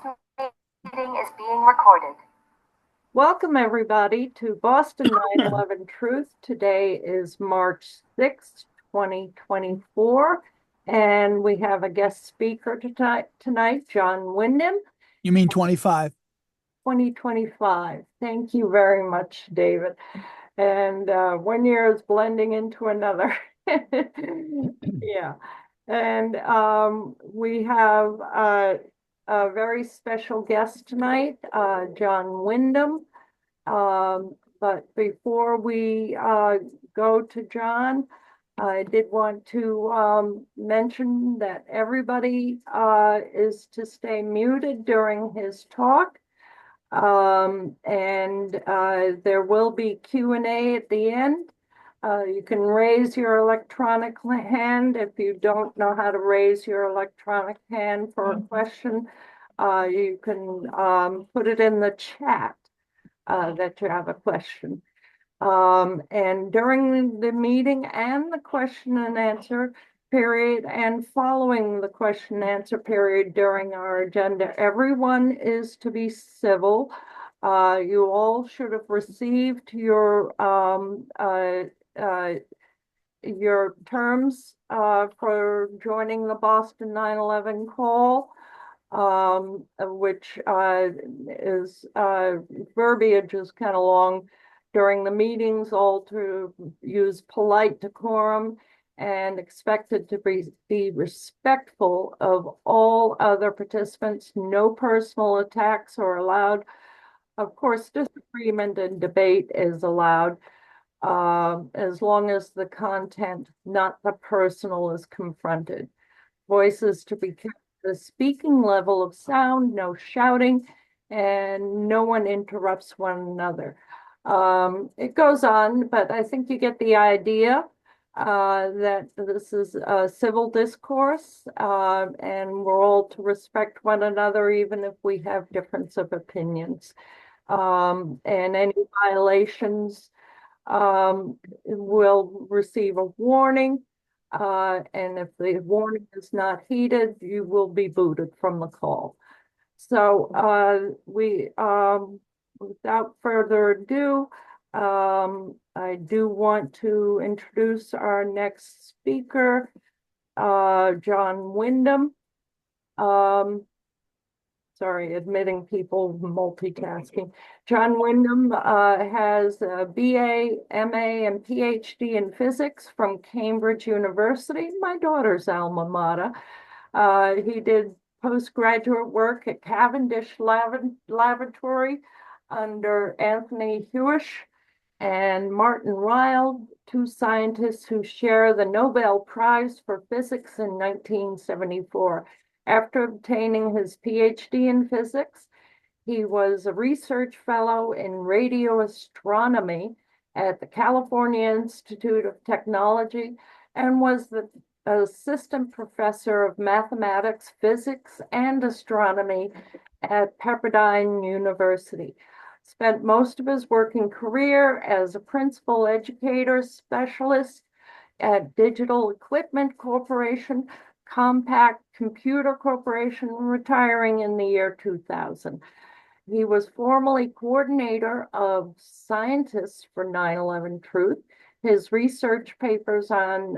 meeting is being recorded. Welcome, everybody, to Boston 9/11 Truth. Today is March 6th, 2024, and we have a guest speaker tonight, John Wyndham. You mean 25? 2025. Thank you very much, David. And one year is blending into another. Yeah. And we have a very special guest tonight, John Wyndham. But before we go to John, I did want to mention that everybody is to stay muted during his talk. And there will be Q&A at the end. You can raise your electronic hand if you don't know how to raise your electronic hand for a question. You can put it in the chat that you have a question. And during the meeting and the question and answer period and following the question and answer period during our agenda, everyone is to be civil. You all should have received your terms for joining the Boston 9/11 call, which is verbiage is kind of long during the meetings, all to use polite decorum and expected to be respectful of all other participants. No personal attacks are allowed. Of course, disagreement and debate is allowed as long as the content, not the personal, is confronted. Voices to be kept at the speaking level of sound, no shouting, and no one interrupts one another. It goes on, but I think you get the idea that this is a civil discourse, and we're all to respect one another, even if we have difference of opinions. And any violations will receive a warning. And if the warning is not heeded, you will be booted from the call. So without further ado, I do want to introduce our next speaker, John Wyndham. Sorry, admitting people multitasking. John Wyndham has a BA, MA, and PhD in physics from Cambridge University, my daughter's alma mater. He did postgraduate work at Cavendish Laboratory under Anthony Hewish and Martin Ryle, two scientists who share the Nobel Prize for Physics in 1974. After obtaining his PhD in physics, he was a research fellow in radio astronomy at the California Institute of Technology and was the assistant professor of mathematics, physics, and astronomy at Pepperdine University. Spent most of his working career as a principal educator specialist at Digital Equipment Corporation, Compaq Computer Corporation, retiring in the year 2000. He was formerly coordinator of scientists for 9/11 Truth. His research papers on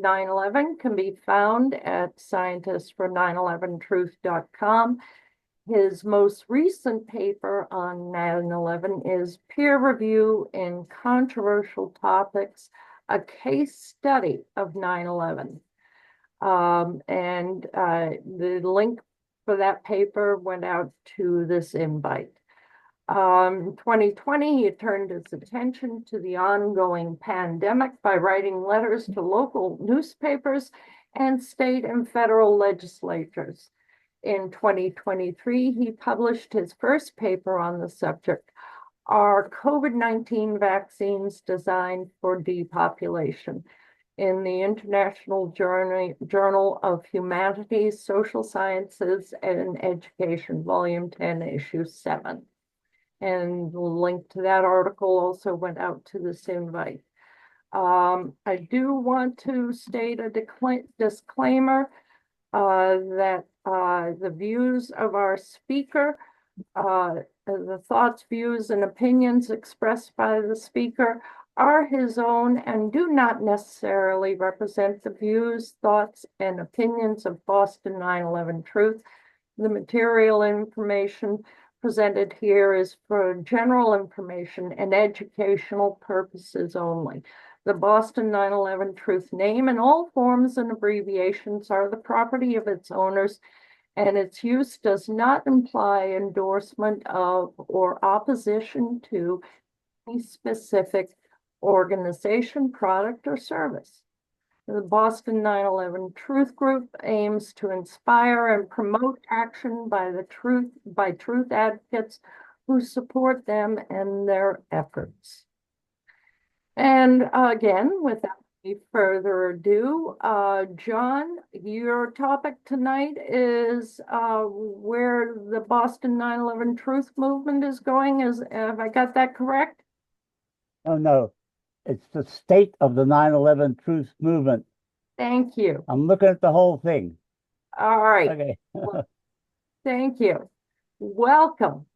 9/11 can be found at scientistsfor911truth.com. His most recent paper on 9/11 is Peer Review in Controversial Topics, a case study of 9/11. And the link for that paper went out to this invite. 2020, he turned his attention to the ongoing pandemic by writing letters to local newspapers and state and federal legislatures. In 2023, he published his first paper on the subject, Are COVID-19 Vaccines Designed for Depopulation?, in the International Journal of Humanities, Social Sciences, and Education, Volume 10, Issue 7. And the link to that article also went out to this invite. I do want to state a disclaimer that The views of our speaker, the thoughts, views, and opinions expressed by the speaker are his own and do not necessarily represent the views, thoughts, and opinions of Boston 9/11 Truth. The material information presented here is for general information and educational purposes only. The Boston 9/11 Truth name and all forms and abbreviations are the property of its owners, and its use does not imply endorsement of or opposition to any specific organization, product, or service. The Boston 9/11 Truth Group aims to inspire and promote action by truth advocates who support them and their efforts. And again, without any further ado, John, your topic tonight is where the Boston 9/11 Truth Movement is going. Have I got that correct? Oh, no. It's the state of the 9/11 Truth Movement. Thank you. I'm looking at the whole thing. All right. Okay. Well, thank you. Welcome.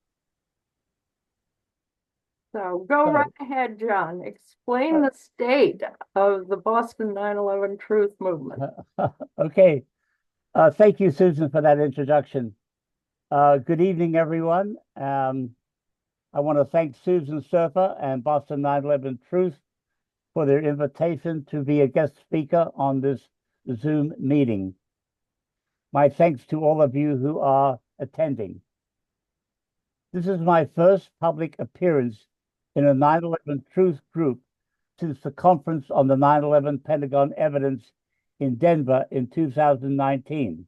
So go right ahead, John. Explain the state of the Boston 9/11 Truth Movement. Okay. Thank you, Susan, for that introduction. Good evening, everyone. I want to thank Susan Surfer and Boston 9/11 Truth for their invitation to be a guest speaker on this Zoom meeting. My thanks to all of you who are attending. This is my first public appearance in a 9/11 Truth group since the conference on the 9/11 Pentagon evidence in Denver in 2019.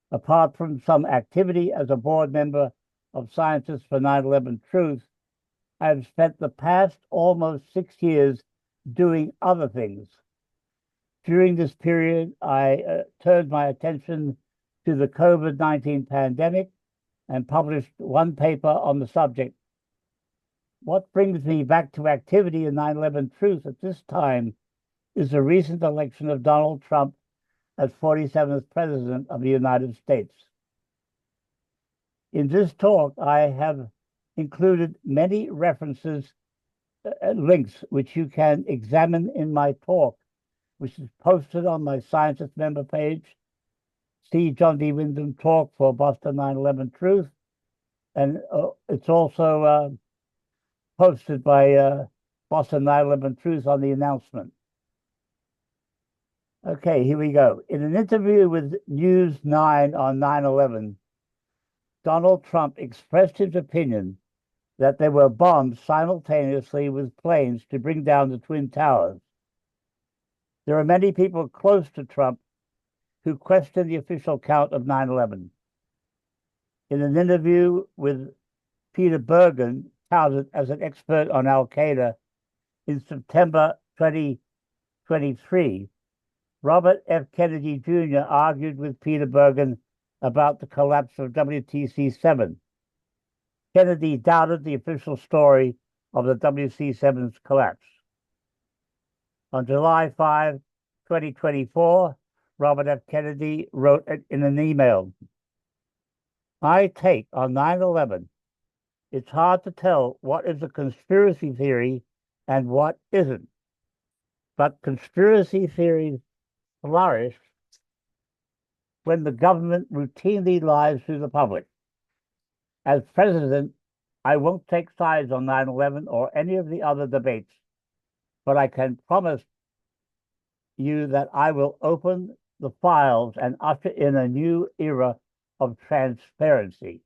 Apart from some activity as a board member of Scientists for 9/11 Truth, I have spent the past almost 6 years doing other things. During this period, I turned my attention to the COVID-19 pandemic and published one paper on the subject. What brings me back to activity in 9/11 Truth at this time is the recent election of Donald Trump as 47th President of the United States. In this talk, I have included many references and links which you can examine in my talk, which is posted on my Scientist member page. See John D. Wyndham talk for Boston 9/11 Truth, and it's also posted by Boston 9/11 Truth on the announcement. Okay, here we go. In an interview with News 9 on 9/11, Donald Trump expressed his opinion that there were bombs simultaneously with planes to bring down the Twin Towers. There are many people close to Trump who question the official count of 9/11. In an interview with Peter Bergen, touted as an expert on Al-Qaeda in September 2023, Robert F. Kennedy Jr. argued with Peter Bergen about the collapse of WTC-7. Kennedy doubted the official story of the WC-7's collapse. On July 5, 2024, Robert F. Kennedy wrote in an email, "My take on 9/11, it's hard to tell what is a conspiracy theory and what isn't. But conspiracy theories flourish when the government routinely lies to the public. As president, I won't take sides on 9/11 or any of the other debates, but I can promise you that I will open the files and usher in a new era of transparency."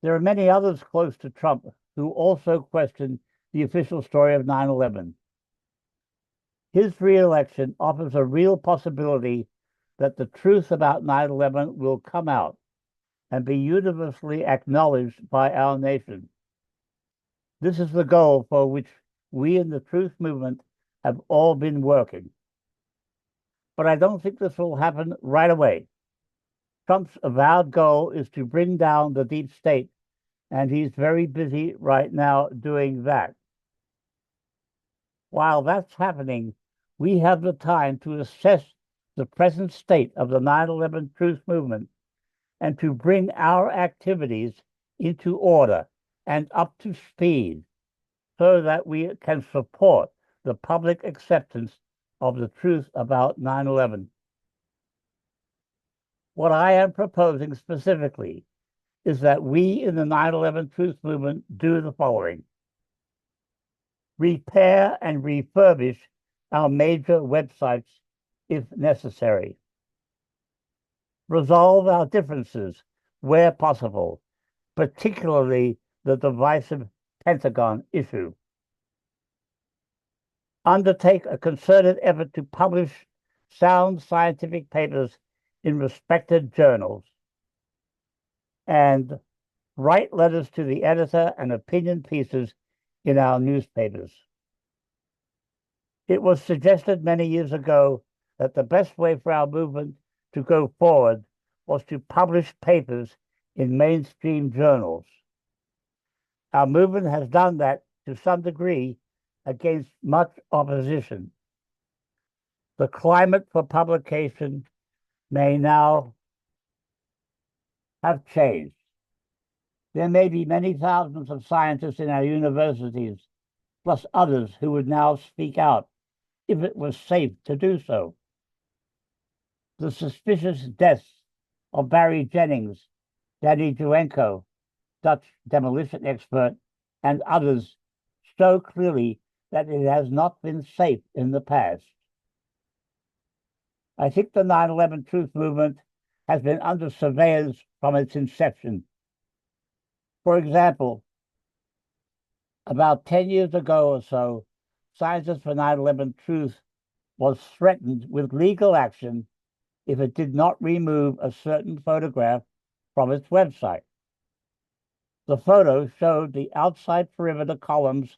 There are many others close to Trump who also question the official story of 9/11. His re-election offers a real possibility that the truth about 9/11 will come out and be universally acknowledged by our nation. This is the goal for which we in the Truth Movement have all been working. But I don't think this will happen right away. Trump's avowed goal is to bring down the deep state, and he's very busy right now doing that. While that's happening, we have the time to assess the present state of the 9/11 truth movement and to bring our activities into order and up to speed so that we can support the public acceptance of the truth about 9/11. What I am proposing specifically is that we in the 9/11 truth movement do the following: repair and refurbish our major websites if necessary, resolve our differences where possible, particularly the divisive Pentagon issue, undertake a concerted effort to publish sound scientific papers in respected journals, and write letters to the editor and opinion pieces in our newspapers. It was suggested many years ago that the best way for our movement to go forward was to publish papers in mainstream journals. Our movement has done that to some degree against much opposition. The climate for publication may now have changed. There may be many thousands of scientists in our universities, plus others who would now speak out if it was safe to do so. The suspicious deaths of Barry Jennings, Danny Juenko, Dutch demolition expert, and others show clearly that it has not been safe in the past. I think the 9/11 truth movement has been under surveillance from its inception. For example, about 10 years ago or so, Scientists for 9/11 Truth was threatened with legal action if it did not remove a certain photograph from its website. The photo showed the outside perimeter columns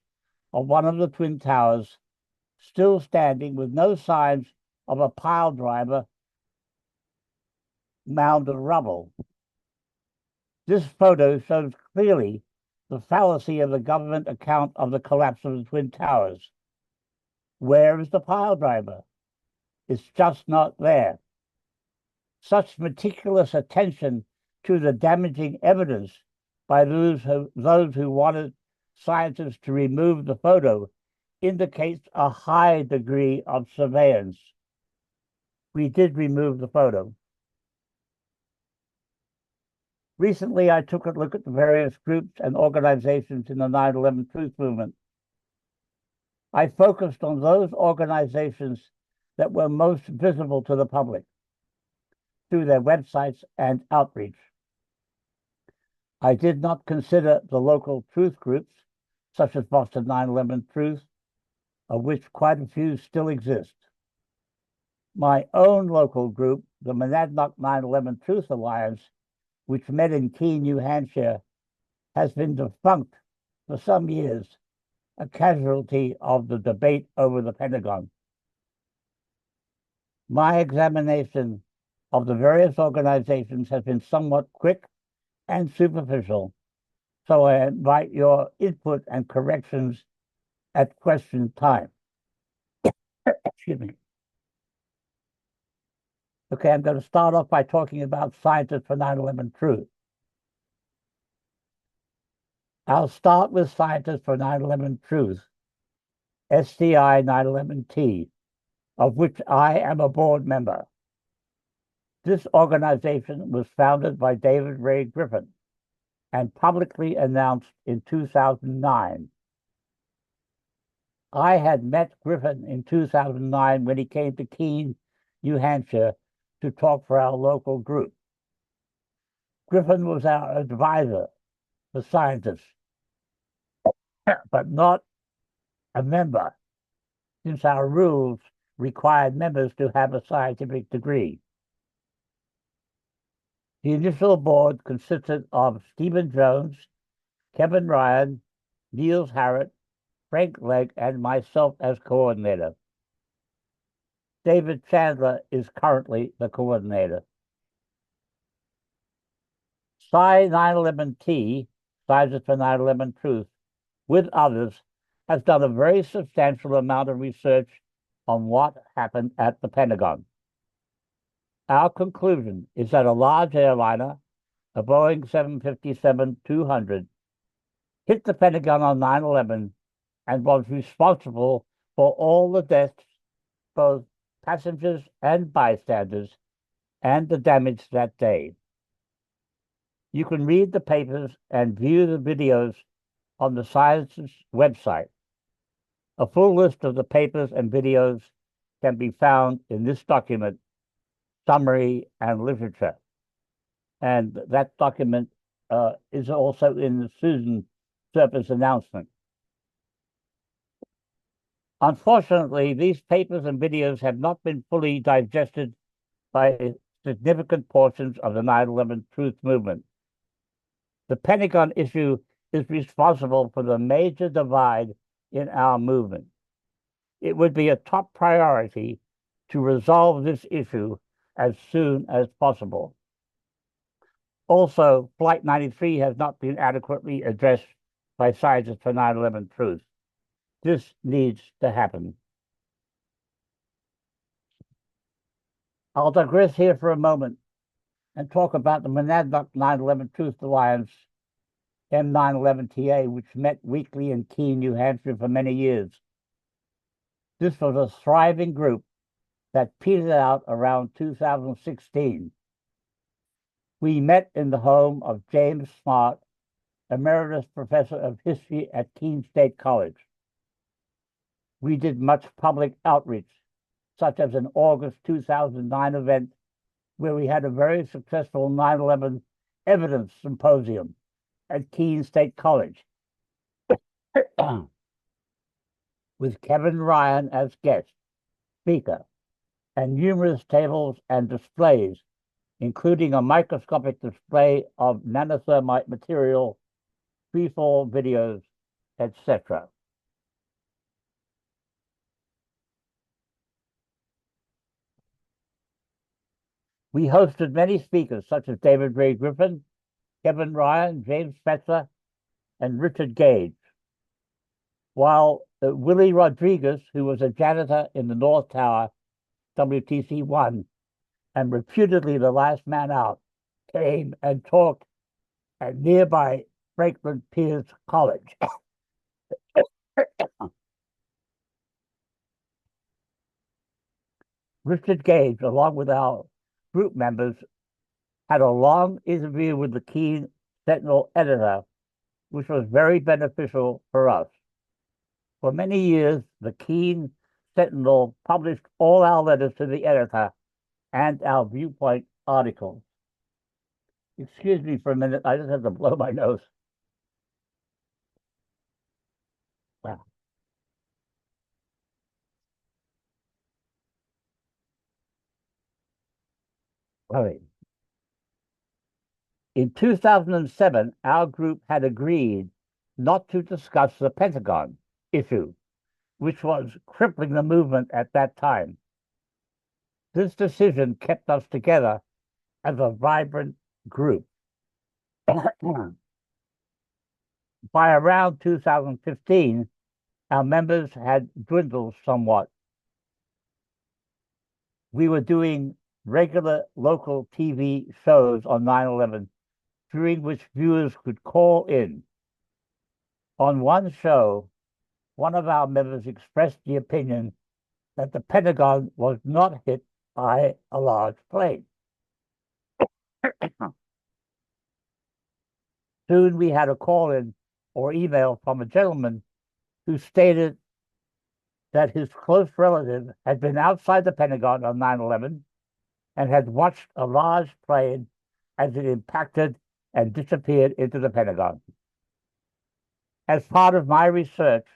of one of the Twin Towers still standing with no signs of a pile driver mound of rubble. This photo shows clearly the fallacy of the government account of the collapse of the Twin Towers. Where is the pile driver? It's just not there. Such meticulous attention to the damaging evidence by those who wanted scientists to remove the photo indicates a high degree of surveillance. We did remove the photo. Recently, I took a look at the various groups and organizations in the 9/11 Truth movement. I focused on those organizations that were most visible to the public through their websites and outreach. I did not consider the local truth groups, such as Boston 9/11 Truth, of which quite a few still exist. My own local group, the Monadnock 9/11 Truth Alliance, which met in Keene, New Hampshire, has been defunct for some years, a casualty of the debate over the Pentagon. My examination of the various organizations has been somewhat quick and superficial, so I invite your input and corrections at question time. Excuse me. Okay, I'm going to start off by talking about Scientists for 9/11 Truth. I'll start with Scientists for 9/11 Truth, STI 9/11T, of which I am a board member. This organization was founded by David Ray Griffin and publicly announced in 2009. I had met Griffin in 2009 when he came to Keene, New Hampshire, to talk for our local group. Griffin was our advisor for scientists, but not a member, since our rules required members to have a scientific degree. The initial board consisted of Stephen Jones, Kevin Ryan, Niels Harrott, Frank Legg, and myself as coordinator. David Chandler is currently the coordinator. Sci 9/11T, Scientists for 9/11 Truth, with others, has done a very substantial amount of research on what happened at the Pentagon. Our conclusion is that a large airliner, a Boeing 757-200, hit the Pentagon on 9/11 and was responsible for all the deaths, both passengers and bystanders, and the damage that day. You can read the papers and view the videos on the Science's website. A full list of the papers and videos can be found in this document, Summary and Literature. And that document is also in the Susan Serpis announcement. Unfortunately, these papers and videos have not been fully digested by significant portions of the 9/11 truth movement. The Pentagon issue is responsible for the major divide in our movement. It would be a top priority to resolve this issue as soon as possible. Also, Flight 93 has not been adequately addressed by Scientists for 9/11 Truth. This needs to happen. I'll digress here for a moment and talk about the Monadnock 9/11 Truth Alliance, M911TA, which met weekly in Keene, New Hampshire for many years. This was a thriving group that petered out around 2016. We met in the home of James Smart, Emeritus Professor of History at Keene State College. We did much public outreach, such as an August 2009 event where we had a very successful 9/11 evidence symposium at Keene State College with Kevin Ryan as guest speaker and numerous tables and displays, including a microscopic display of nanothermite material, freefall videos, etc. We hosted many speakers such as David Ray Griffin, Kevin Ryan, James Fetzer, and Richard Gage. While Willie Rodriguez, who was a janitor in the North Tower, WTC-1, and reputedly the last man out, came and talked at nearby Franklin Pierce College. Richard Gage, along with our group members, had a long interview with the Keene Sentinel editor, which was very beneficial for us. For many years, the Keene Sentinel published all our letters to the editor and our viewpoint articles. Excuse me for a minute, I just have to blow my nose. Wow. Right. In 2007, our group had agreed not to discuss the Pentagon issue, which was crippling the movement at that time. This decision kept us together as a vibrant group. By around 2015, our members had dwindled somewhat. We were doing regular local TV shows on 9/11, during which viewers could call in. On one show, one of our members expressed the opinion that the Pentagon was not hit by a large plane. Soon we had a call-in or email from a gentleman who stated that his close relative had been outside the Pentagon on 9/11 and had watched a large plane as it impacted and disappeared into the Pentagon. As part of my research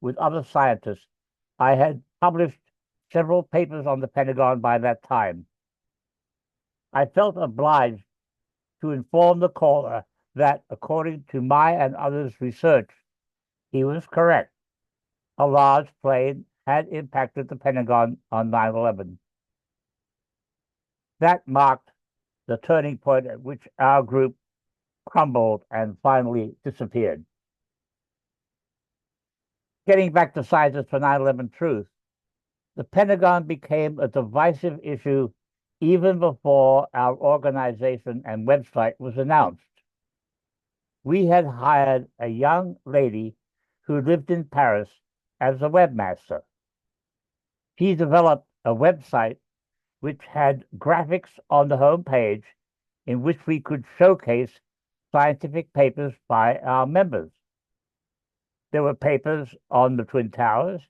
with other scientists, I had published several papers on the Pentagon by that time. I felt obliged to inform the caller that, according to my and others' research, he was correct. A large plane had impacted the Pentagon on 9/11. That marked the turning point at which our group crumbled and finally disappeared. Getting back to Scientists for 9/11 Truth, the Pentagon became a divisive issue even before our organization and website was announced. We had hired a young lady who lived in Paris as a webmaster. She developed a website which had graphics on the home page in which we could showcase scientific papers by our members. There were papers on the Twin Towers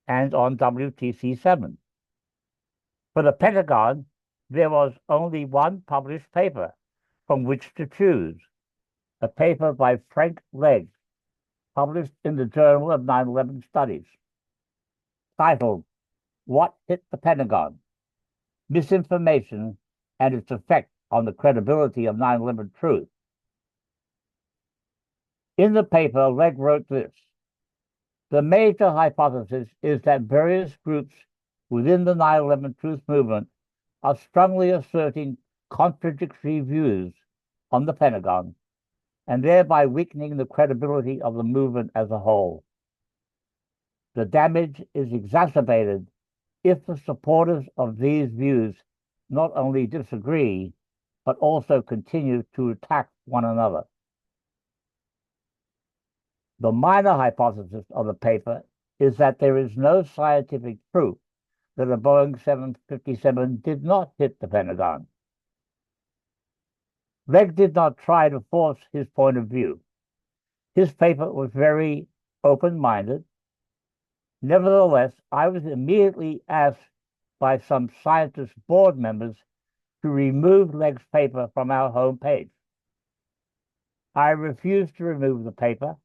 and on WTC-7. For the Pentagon, there was only one published paper from which to choose, a paper by Frank Legg, published in the Journal of 9/11 Studies, titled What Hit the Pentagon? Misinformation and its Effect on the Credibility of 9/11 Truth. In the paper, Legg wrote this: the major hypothesis is that various groups within the 9/11 Truth movement are strongly asserting contradictory views on the Pentagon and thereby weakening the credibility of the movement as a whole. The damage is exacerbated if the supporters of these views not only disagree, but also continue to attack one another. The minor hypothesis of the paper is that there is no scientific proof that a Boeing 757 did not hit the Pentagon. Legg did not try to force his point of view. His paper was very open-minded. Nevertheless, I was immediately asked by some scientist board members to remove Legg's paper from our homepage. I refused to remove the paper,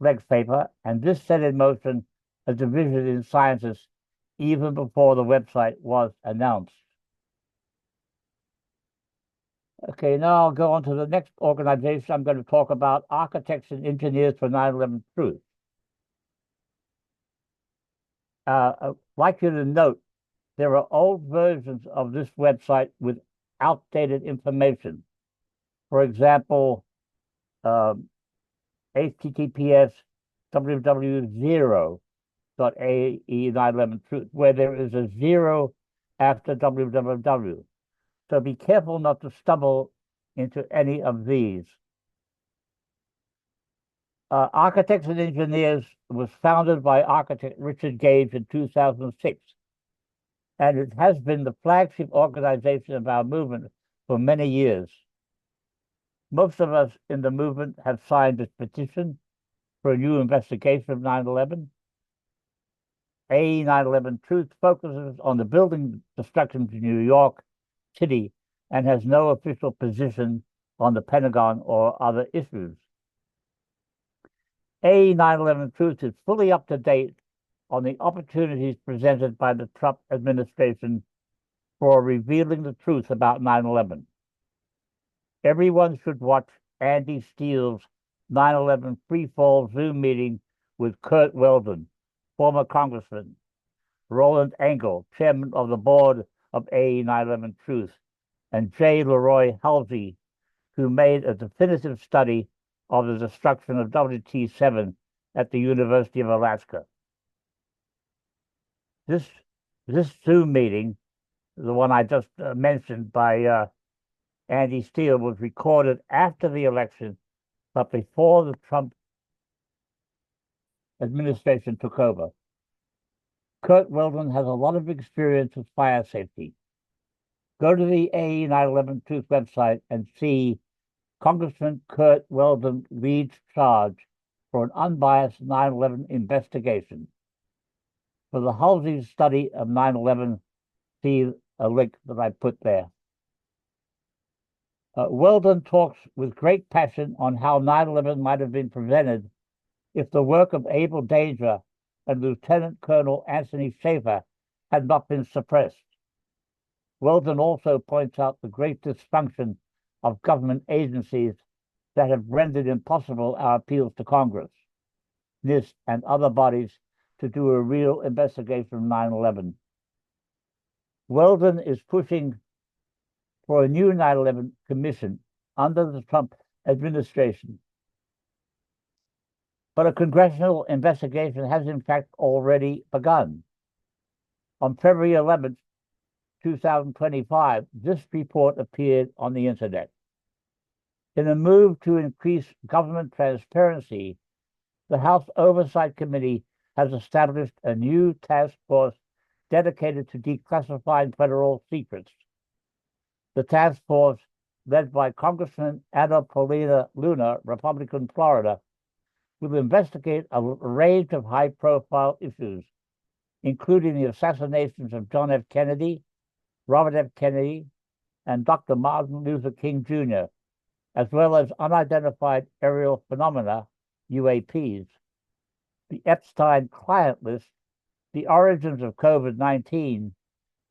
Legg's paper, and this set in motion a division in scientists even before the website was announced. Okay, now I'll go on to the next organization. I'm going to talk about Architects and Engineers for 9/11 Truth. I'd like you to note there are old versions of this website with outdated information. For example, https www.ae911 truth, where there is a zero after www. So be careful not to stumble into any of these. Architects and Engineers was founded by architect Richard Gage in 2006, and it has been the flagship organization of our movement for many years. Most of us in the movement have signed this petition for a new investigation of 9/11. AE9/11 Truth focuses on the building destruction in New York City and has no official position on the Pentagon or other issues. AE9/11 Truth is fully up to date on the opportunities presented by the Trump administration for revealing the truth about 9/11. Everyone should watch Andy Steele's 9/11 free-fall Zoom meeting with Kurt Weldon, former Congressman, Roland Engel, chairman of the board of AE9/11 Truth, and J. Leroy Halsey, who made a definitive study of the destruction of WT-7 at the University of Alaska. This Zoom meeting, the one I just mentioned by Andy Steele, was recorded after the election, but before the Trump administration took over. Kurt Weldon has a lot of experience with fire safety. Go to the AE9/11 Truth website and see Congressman Kurt Weldon leads charge for an unbiased 9/11 investigation. For the Halsey study of 9/11, see a link that I put there. Weldon talks with great passion on how 9/11 might have been prevented if the work of Abel Danger and Lieutenant Colonel Anthony Schaefer had not been suppressed. Weldon also points out the great dysfunction of government agencies that have rendered impossible our appeals to Congress, NIST, and other bodies to do a real investigation of 9/11. Weldon is pushing for a new 9/11 commission under the Trump administration. But a congressional investigation has in fact already begun. On February 11th, 2025, this report appeared on the internet. In a move to increase government transparency, the House Oversight Committee has established a new task force dedicated to declassifying federal secrets. The task force, led by Congressman Anna Paulina Luna, Republican Florida, will investigate a range of high-profile issues, including the assassinations of John F. Kennedy, Robert F. Kennedy, and Dr. Martin Luther King Jr., as well as unidentified aerial phenomena, UAPs, the Epstein client list, the origins of COVID-19,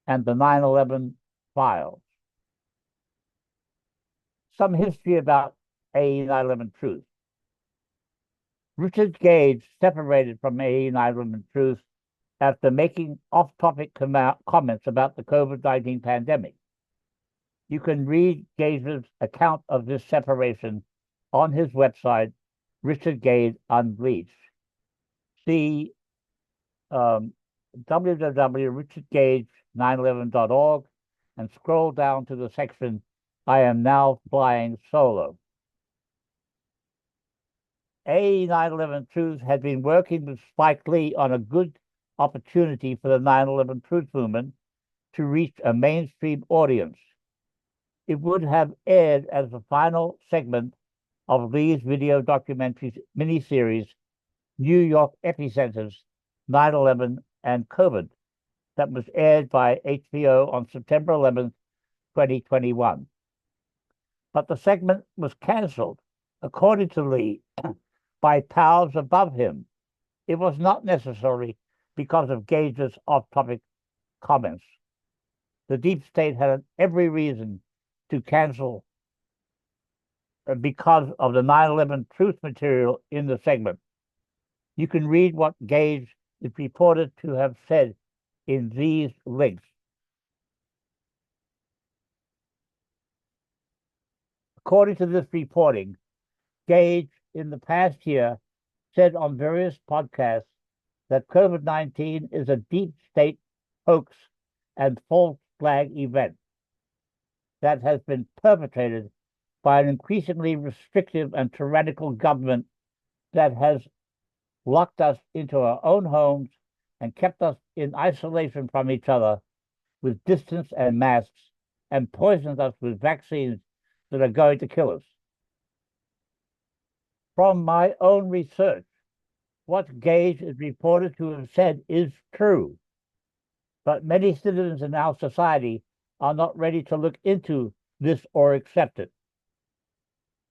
and the 9/11 files. Some history about AE 9/11 Truth. Richard Gage separated from AE 9/11 Truth after making off-topic comments about the COVID-19 pandemic. You can read Gage's account of this separation on his website, Richard Gage Unbleached. See www.richardgage911.org and scroll down to the section, I am now flying solo. AE 9/11 Truth had been working with Spike Lee on a good opportunity for the 9/11 Truth movement to reach a mainstream audience. It would have aired as the final segment of Lee's video documentary miniseries, New York Epicenters, 9/11 and COVID, that was aired by HBO on September 11th, 2021. But the segment was canceled, according to Lee, by powers above him. It was not necessary because of Gage's off-topic comments. The deep state had every reason to cancel because of the 9/11 truth material in the segment. You can read what Gage is reported to have said in these links. According to this reporting, Gage in the past year said on various podcasts that COVID-19 is a deep state hoax and false flag event that has been perpetrated by an increasingly restrictive and tyrannical government that has locked us into our own homes and kept us in isolation from each other with distance and masks and poisoned us with vaccines that are going to kill us. From my own research, what Gage is reported to have said is true, but many citizens in our society are not ready to look into this or accept it.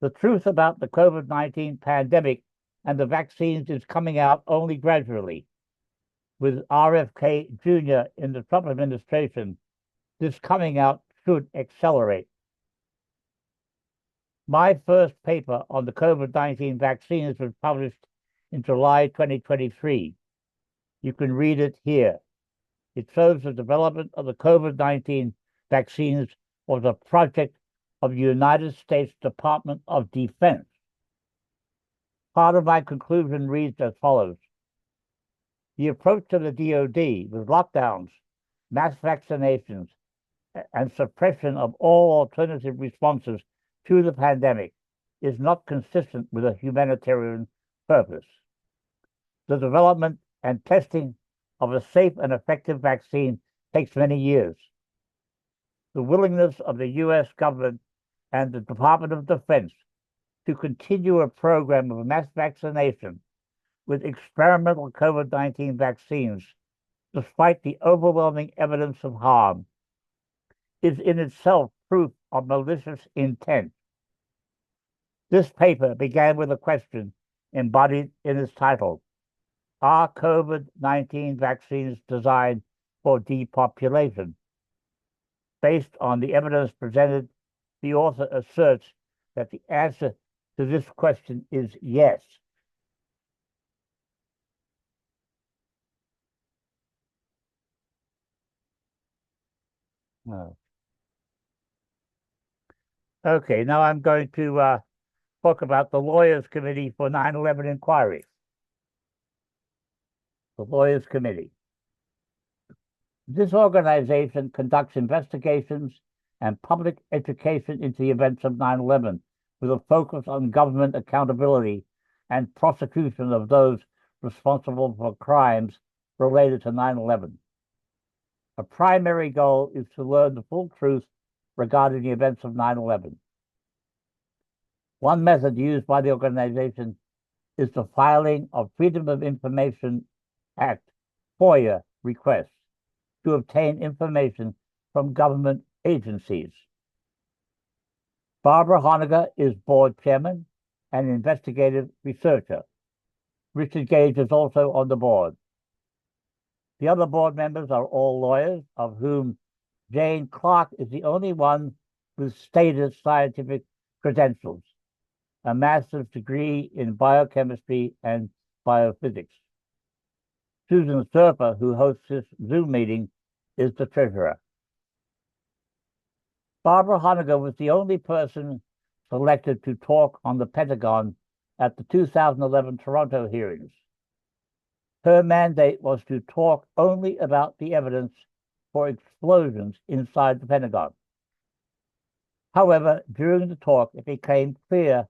The truth about the COVID-19 pandemic and the vaccines is coming out only gradually. With RFK Jr. in the Trump administration, this coming out should accelerate. My first paper on the COVID-19 vaccines was published in July 2023. You can read it here. It shows the development of the COVID-19 vaccines was a project of the United States Department of Defense. Part of my conclusion reads as follows. The approach of the DoD with lockdowns, mass vaccinations, and suppression of all alternative responses to the pandemic is not consistent with a humanitarian purpose. The development and testing of a safe and effective vaccine takes many years. The willingness of the U.S. government and the Department of Defense to continue a program of mass vaccination with experimental COVID-19 vaccines, despite the overwhelming evidence of harm, is in itself proof of malicious intent. This paper began with a question embodied in its title: Are COVID-19 vaccines designed for depopulation? Based on the evidence presented, the author asserts that the answer to this question is yes. Okay, now I'm going to talk about the Lawyers Committee for 9/11 Inquiry. The Lawyers Committee. This organization conducts investigations and public education into the events of 9/11 with a focus on government accountability and prosecution of those responsible for crimes related to 9/11. A primary goal is to learn the full truth regarding the events of 9/11. One method used by the organization is the filing of Freedom of Information Act FOIA requests to obtain information from government agencies. Barbara Honegger is board chairman and investigative researcher. Richard Gage is also on the board. The other board members are all lawyers, of whom Jane Clark is the only one with stated scientific credentials, a master's degree in biochemistry and biophysics. Susan Serpa, who hosts this Zoom meeting, is the treasurer. Barbara Honegger was the only person selected to talk on the Pentagon at the 2011 Toronto hearings. Her mandate was to talk only about the evidence for explosions inside the Pentagon. However, during the talk, it became clear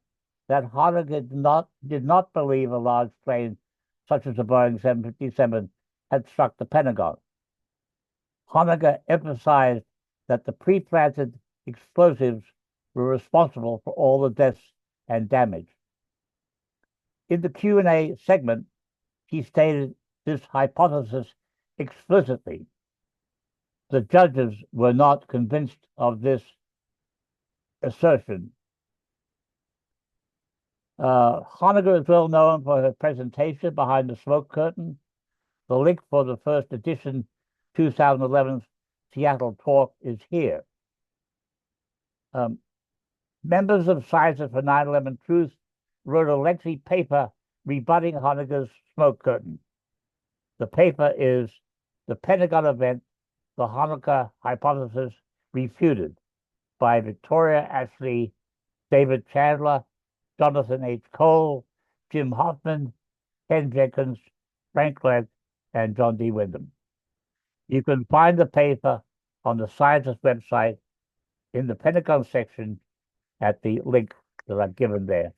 that Honegger did not believe a large plane, such as the Boeing 757, had struck the Pentagon. Honegger emphasized that the pre-planted explosives were responsible for all the deaths and damage. In the Q&A segment, he stated this hypothesis explicitly. The judges were not convinced of this assertion. Honegger is well known for her presentation Behind the Smoke Curtain. The link for the first edition 2011 Seattle talk is here. Members of Scientists for 9/11 Truth wrote a lengthy paper rebutting Honegger's smoke curtain. The paper is The Pentagon Event, the Honegger Hypothesis Refuted by Victoria Ashley, David Chandler, Jonathan H. Cole, Jim Hoffman, Ken Jenkins, Frank Glenn, and John D. Wyndham. You can find the paper on the Scientist website in the Pentagon section at the link that I've given there.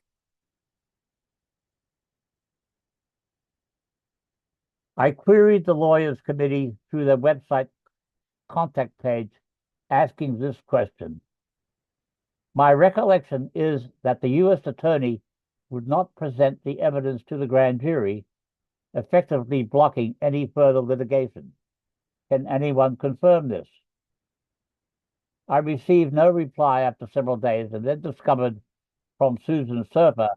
I queried the Lawyers Committee through their website contact page asking this question. My recollection is that the U.S. Attorney would not present the evidence to the grand jury, effectively blocking any further litigation. Can anyone confirm this? I received no reply after several days and then discovered from Susan Serpa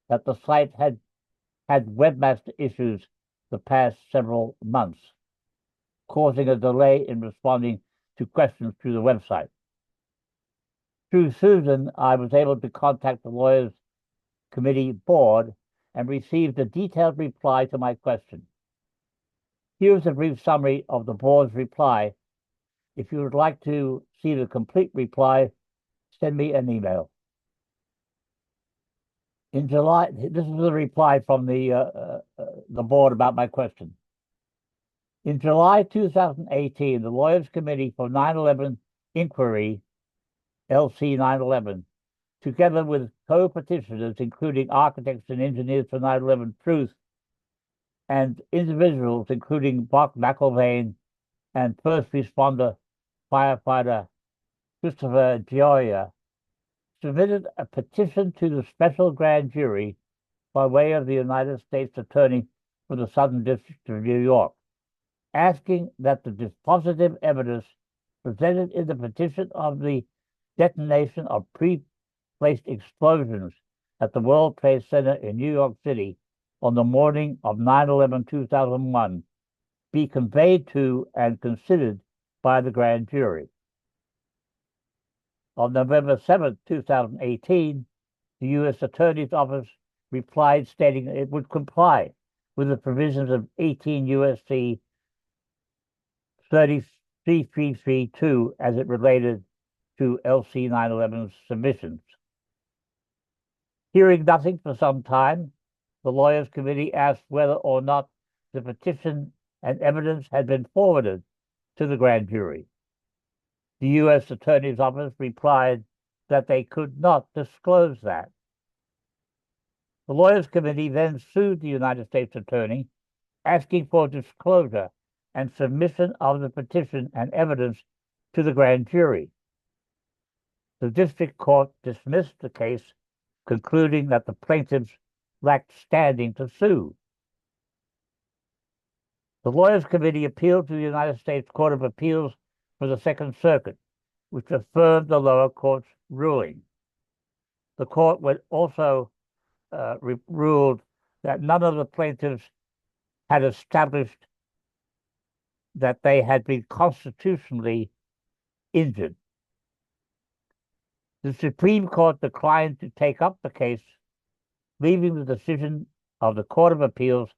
that the site had webmaster issues the past several months, causing a delay in responding to questions through the website. Through Susan, I was able to contact the Lawyers Committee board and received a detailed reply to my question. Here's a brief summary of the board's reply. If you would like to see the complete reply, send me an email. In July, this is a reply from the board about my question. In July 2018, the Lawyers Committee for 9/11 Inquiry, LC 9/11, together with co-petitioners, including architects and engineers for 9/11 Truth, and individuals including Buck McIlvaine and first responder firefighter Christopher Gioia, submitted a petition to the special grand jury by way of the United States Attorney for the Southern District of New York, asking that the dispositive evidence presented in the petition of the detonation of pre-placed explosions at the World Trade Center in New York City on the morning of 9/11/2001 be conveyed to and considered by the grand jury. On November 7, 2018, the U.S. Attorney's Office replied stating it would comply with the provisions of 18 U.S.C. 3332 as it related to LC 9/11's submissions. Hearing nothing for some time, the Lawyers Committee asked whether or not the petition and evidence had been forwarded to the grand jury. The U.S. Attorney's Office replied that they could not disclose that. The Lawyers Committee then sued the United States Attorney, asking for disclosure and submission of the petition and evidence to the grand jury. The district court dismissed the case, concluding that the plaintiffs lacked standing to sue. The Lawyers Committee appealed to the United States Court of Appeals for the Second Circuit, which affirmed the lower court's ruling. The court also ruled that none of the plaintiffs had established that they had been constitutionally injured. The Supreme Court declined to take up the case, leaving the decision of the Court of Appeals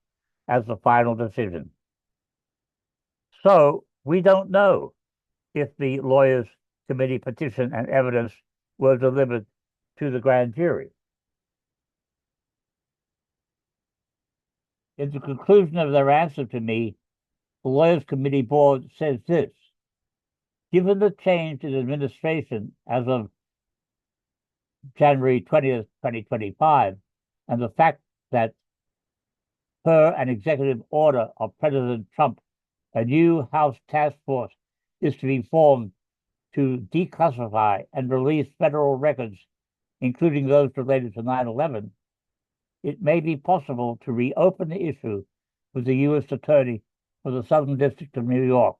as the final decision. So we don't know if the Lawyers Committee petition and evidence were delivered to the grand jury. In the conclusion of their answer to me, the Lawyers Committee board says this: given the change in administration as of January 20th, 2025, and the fact that per an executive order of President Trump, a new House task force is to be formed to declassify and release federal records, including those related to 9/11, it may be possible to reopen the issue with the U.S. Attorney for the Southern District of New York.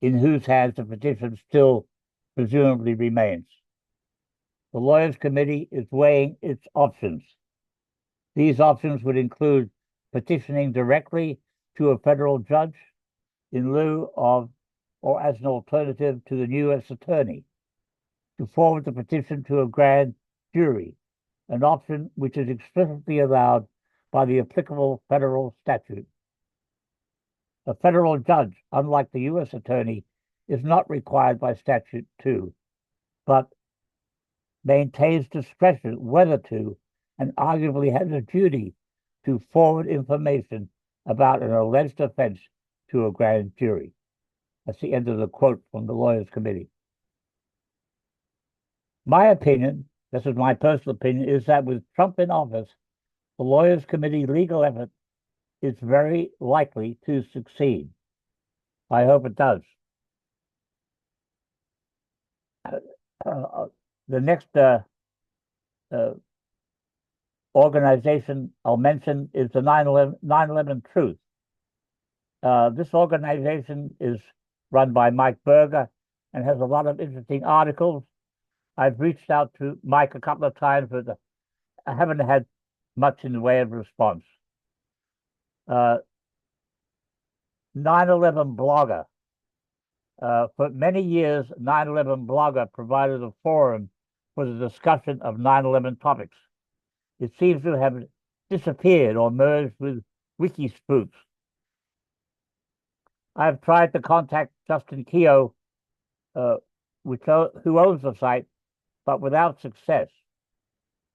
In whose hands the petition still presumably remains. The Lawyers Committee is weighing its options. These options would include petitioning directly to a federal judge in lieu of or as an alternative to the U.S. Attorney, to forward the petition to a grand jury, an option which is explicitly allowed by the applicable federal statute. A federal judge, unlike the U.S. Attorney, is not required by statute to, but maintains discretion whether to, and arguably has a duty to forward information about an alleged offense to a grand jury. That's the end of the quote from the Lawyers Committee. My opinion, this is my personal opinion, is that with Trump in office, the Lawyers Committee legal effort is very likely to succeed. I hope it does. The next organization I'll mention is the 9/11 Truth. This organization is run by Mike Berger and has a lot of interesting articles. I've reached out to Mike a couple of times, but I haven't had much in the way of response. 9/11 Blogger. For many years, 9/11 Blogger provided a forum for the discussion of 9/11 topics. It seems to have disappeared or merged with Wikispooks. I've tried to contact Justin Keogh, who owns the site, but without success.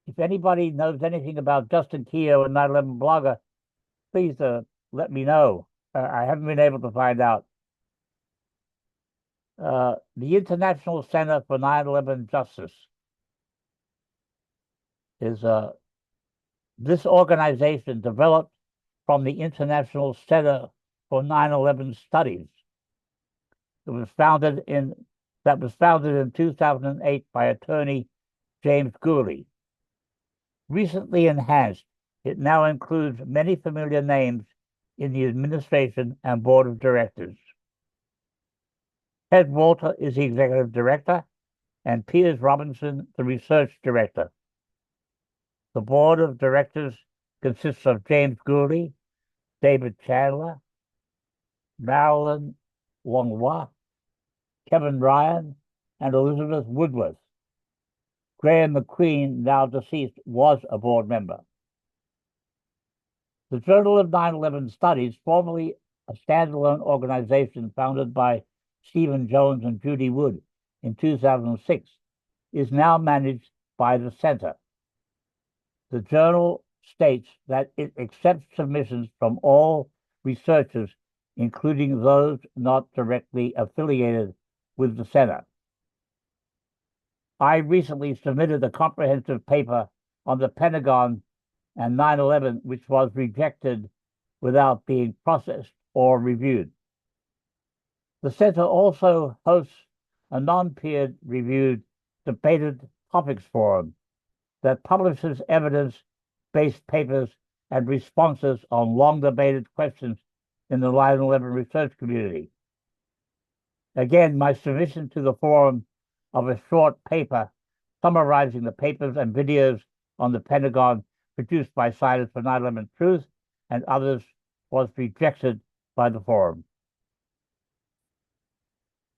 If anybody knows anything about Justin Keogh and 9/11 Blogger, please let me know. I haven't been able to find out. The International Center for 9/11 Justice is this organization developed from the International Center for 9/11 Studies. It was founded in 2008 by attorney James Gooley. Recently enhanced, it now includes many familiar names in the administration and board of directors. Ted Walter is the executive director, and Piers Robinson, the research director. The board of directors consists of James Gooley, David Chandler, Marilyn Langlois, Kevin Ryan, and Elizabeth Woodworth. Graham McQueen, now deceased, was a board member. The Journal of 9/11 Studies, formerly a standalone organization founded by Stephen Jones and Judy Wood in 2006, is now managed by the Center. The journal states that it accepts submissions from all researchers, including those not directly affiliated with the center. I recently submitted a comprehensive paper on the Pentagon and 9/11, which was rejected without being processed or reviewed. The center also hosts a non-peer reviewed debated topics forum that publishes evidence-based papers and responses on long-debated questions in the 9/11 research community. Again, my submission to the forum of a short paper summarizing the papers and videos on the Pentagon produced by Scientists for 9/11 Truth and others was rejected by the forum.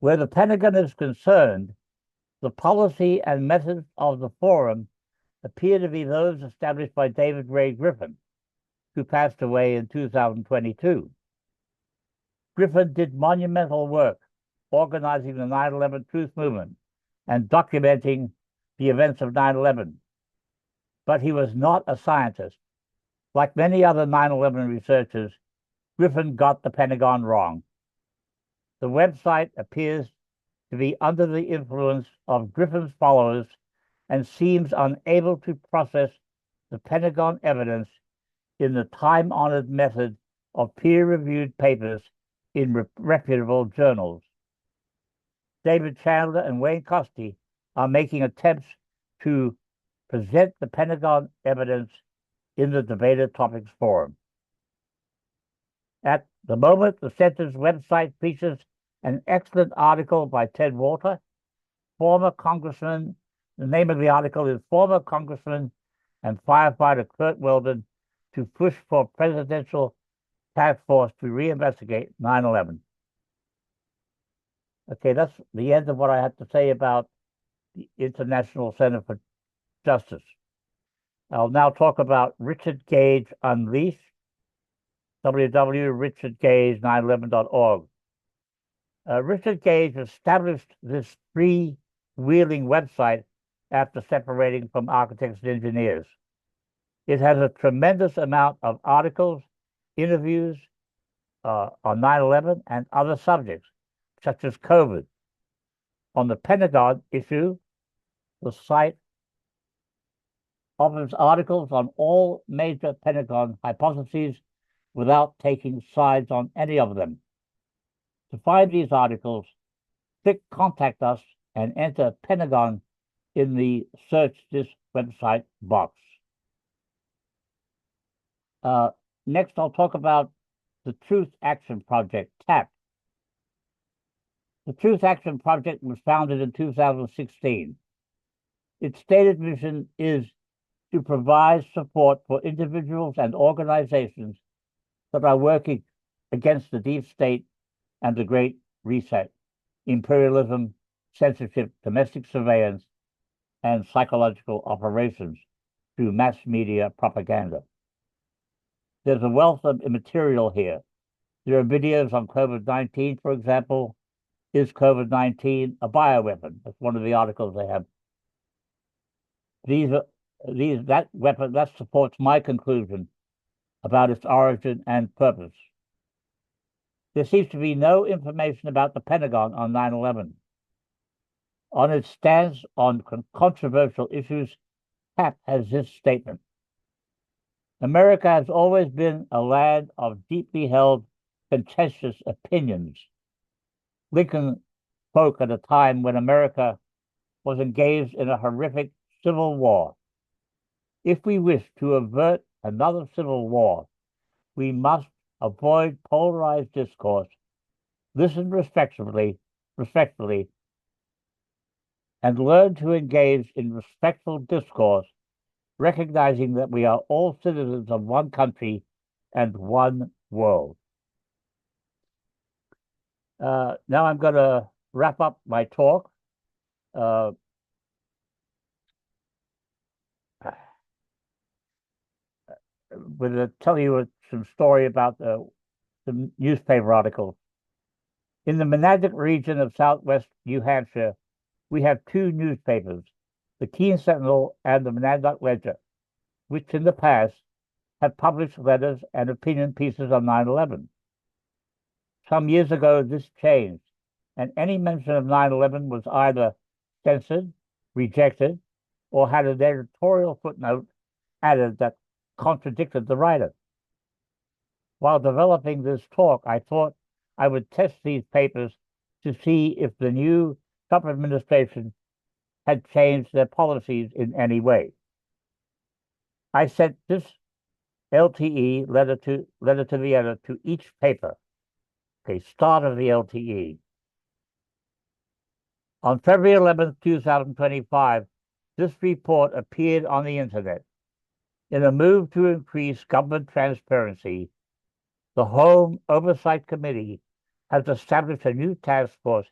Where the Pentagon is concerned, the policy and methods of the forum appear to be those established by David Ray Griffin, who passed away in 2022. Griffin did monumental work organizing the 9/11 Truth movement and documenting the events of 9/11. But he was not a scientist. Like many other 9/11 researchers, Griffin got the Pentagon wrong. The website appears to be under the influence of Griffin's followers and seems unable to process the Pentagon evidence in the time-honored method of peer-reviewed papers in reputable journals. David Chandler and Wayne Costi are making attempts to present the Pentagon evidence in the Debated Topics Forum. At the moment, the center's website features an excellent article by Ted Walter, former congressman. The name of the article is Former Congressman and Firefighter Kurt Weldon to Push for Presidential Task Force to Reinvestigate 9/11. Okay, that's the end of what I had to say about the International Center for Justice. I'll now talk about Richard Gage Unleashed, www.richardgage911.org. Richard Gage established this freewheeling website after separating from architects and engineers. It has a tremendous amount of articles, interviews on 9/11 and other subjects, such as COVID. On the Pentagon issue, the site offers articles on all major Pentagon hypotheses without taking sides on any of them. To find these articles, click Contact Us and enter Pentagon in the Search This Website box. Next, I'll talk about the Truth Action Project, TAP. The Truth Action Project was founded in 2016. Its stated mission is to provide support for individuals and organizations that are working against the deep state and the Great Reset, imperialism, censorship, domestic surveillance, and psychological operations through mass media propaganda. There's a wealth of material here. There are videos on COVID-19, for example. Is COVID-19 a bioweapon? That's one of the articles they have. That weapon that supports my conclusion about its origin and purpose. There seems to be no information about the Pentagon on 9/11. On its stance on controversial issues, TAP has this statement: America has always been a land of deeply held, contentious opinions. Lincoln spoke at a time when America was engaged in a horrific civil war. If we wish to avert another civil war, we must avoid polarized discourse, listen respectfully, and learn to engage in respectful discourse, recognizing that we are all citizens of one country and one world. Now I'm going to wrap up my talk. With tell you some story about the newspaper articles. In the Monadnock region of southwest New Hampshire, we have two newspapers, the Keene Sentinel and the Monadnock Ledger, which in the past have published letters and opinion pieces on 9/11. Some years ago, this changed, and any mention of 9/11 was either censored, rejected, or had an editorial footnote added that contradicted the writer. While developing this talk, I thought I would test these papers to see if the new Trump administration had changed their policies in any way. I sent this LTE letter to the editor to each paper. Okay, start of the LTE. On February 11th, 2025, this report appeared on the internet. In a move to increase government transparency, the Home Oversight Committee has established a new task force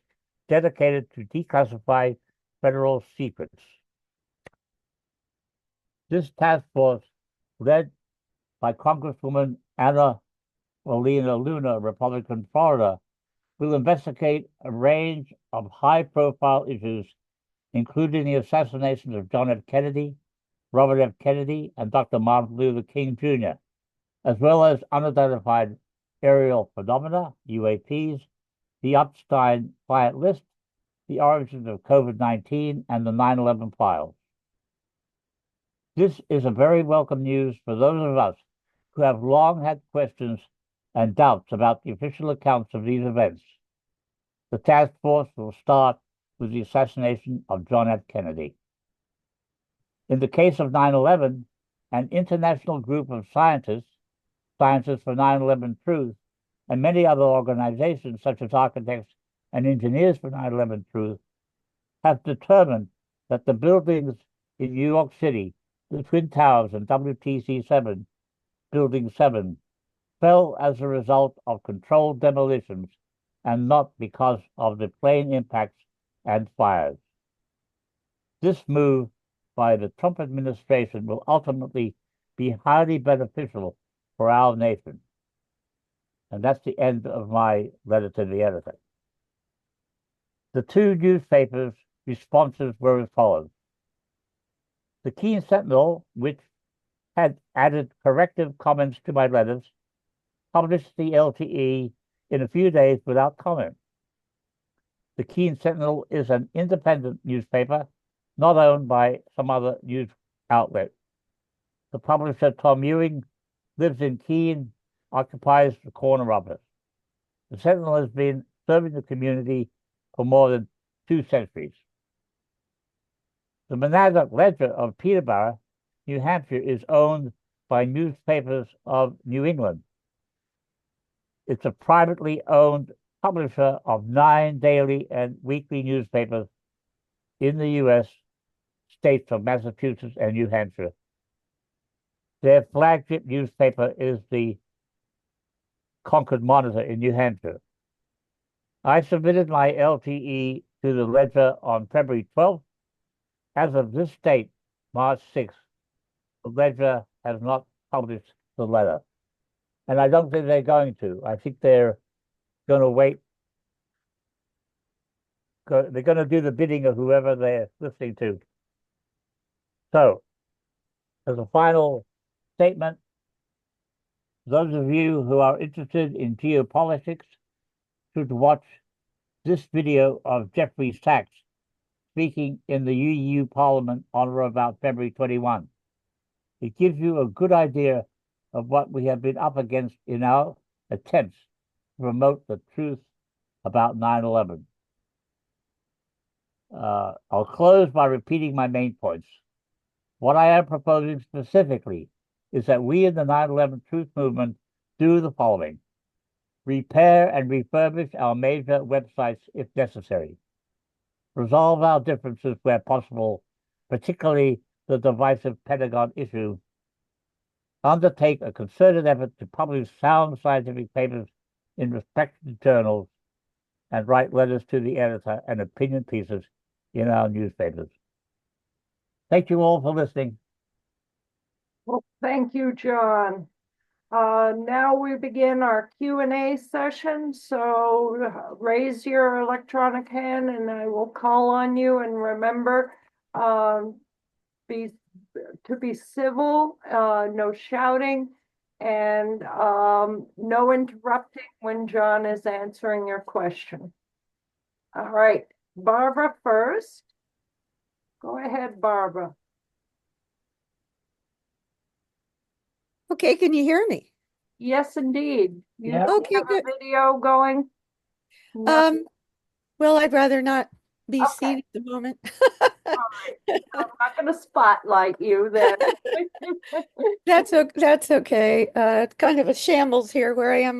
dedicated to declassify federal secrets. This task force, led by Congresswoman Anna Molina Luna, Republican Florida, will investigate a range of high-profile issues, including the assassinations of John F. Kennedy, Robert F. Kennedy, and Dr. Martin Luther King Jr., as well as unidentified aerial phenomena, UAPs, the Epstein client list, the origins of COVID-19, and the 9/11 files. This is a very welcome news for those of us who have long had questions and doubts about the official accounts of these events. The task force will start with the assassination of John F. Kennedy. In the case of 9/11, an international group of scientists for 9/11 Truth, and many other organizations such as Architects and Engineers for 9/11 Truth have determined that the buildings in New York City, the Twin Towers and WTC-7, Building 7, fell as a result of controlled demolitions and not because of the plane impacts and fires. This move by the Trump administration will ultimately be highly beneficial for our nation. And that's the end of my letter to the editor. The two newspapers' responses were as follows. The Keene Sentinel, which had added corrective comments to my letters, published the LTE in a few days without comment. The Keene Sentinel is an independent newspaper, not owned by some other news outlet. The publisher, Tom Ewing, lives in Keene, occupies the corner office. The Sentinel has been serving the community for more than 2 centuries. The Monadnock Ledger of Peterborough, New Hampshire, is owned by Newspapers of New England. It's a privately owned publisher of 9 daily and weekly newspapers in the U.S. states of Massachusetts and New Hampshire. Their flagship newspaper is the Concord Monitor in New Hampshire. I submitted my LTE to the Ledger on February 12th. As of this date, March 6th, the Ledger has not published the letter. And I don't think they're going to. I think they're going to wait. They're going to do the bidding of whoever they're listening to. So, as a final statement, those of you who are interested in geopolitics should watch this video of Jeffrey Sachs speaking in the EU Parliament on or about February 21. It gives you a good idea of what we have been up against in our attempts to promote the truth about 9/11. I'll close by repeating my main points. What I am proposing specifically is that we in the 9/11 Truth Movement do the following. Repair and refurbish our major websites if necessary. Resolve our differences where possible, particularly the divisive Pentagon issue. Undertake a concerted effort to publish sound scientific papers in respected journals, and write letters to the editor and opinion pieces in our newspapers. Thank you all for listening. Well, thank you, John. Now we begin our Q&A session. So raise your electronic hand and I will call on you. And remember, be to be civil, no shouting, and no interrupting when John is answering your question. All right, Barbara first. Go ahead, Barbara. Okay, can you hear me? Yes, indeed. You Yep. don't Okay, have a good. video going? No. Well, I'd rather not be Okay. seen at the moment. All right. I'm not going to spotlight you then. That's okay. It's kind of a shambles here where I am.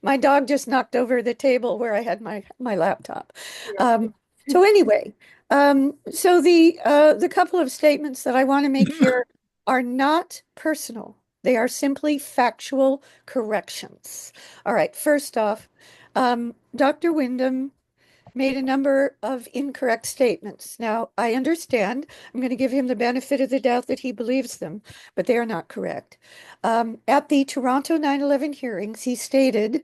My dog just knocked over the table where I had my laptop. Yeah. Um, so anyway, so the couple of statements that I want to make here are not personal. They are simply factual corrections. All right, first off, Dr. Wyndham made a number of incorrect statements. Now, I understand. I'm going to give him the benefit of the doubt that he believes them, but they are not correct. At the Toronto 9/11 hearings, he stated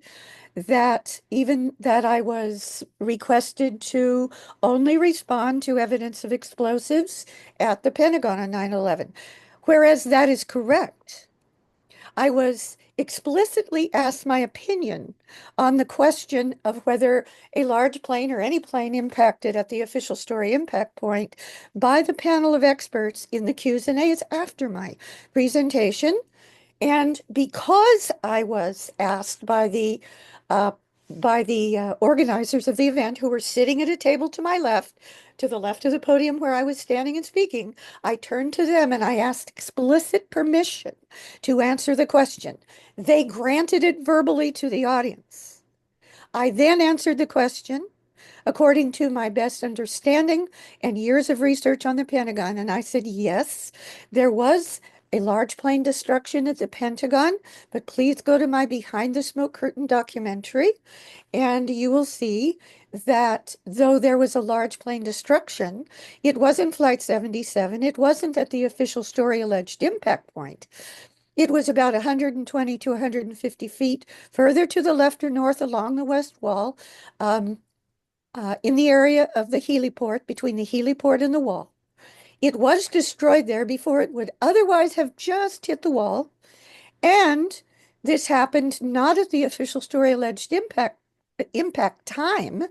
that even that I was requested to only respond to evidence of explosives at the Pentagon on 9/11, whereas that is correct. I was explicitly asked my opinion on the question of whether a large plane or any plane impacted at the official story impact point by the panel of experts in the Q's and A's after my presentation. And because I was asked by the organizers of the event who were sitting at a table to the left of the podium where I was standing and speaking, I turned to them and I asked explicit permission to answer the question. They granted it verbally to the audience. I then answered the question according to my best understanding and years of research on the Pentagon. And I said, yes, there was a large plane destruction at the Pentagon, but please go to my Behind the Smoke Curtain documentary, and you will see that though there was a large plane destruction, it wasn't Flight 77. It wasn't at the official story alleged impact point. It was about 120 to 150 feet further to the left or north along the west wall, in the area of the heliport, between the heliport and the wall. It was destroyed there before it would otherwise have just hit the wall. And this happened not at the official story alleged impact time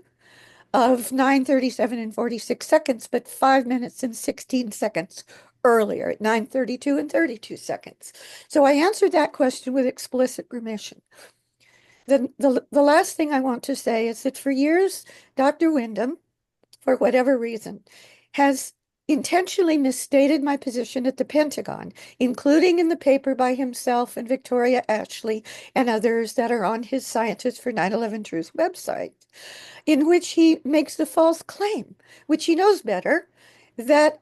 of 9:37 and 46 seconds, but 5 minutes and 16 seconds earlier at 9:32 and 32 seconds. So I answered that question with explicit permission. The last thing I want to say is that for years, Dr. Wyndham, for whatever reason, has intentionally misstated my position at the Pentagon, including in the paper by himself and Victoria Ashley and others that are on his Scientists for 9/11 Truth website, in which he makes the false claim, which he knows better, that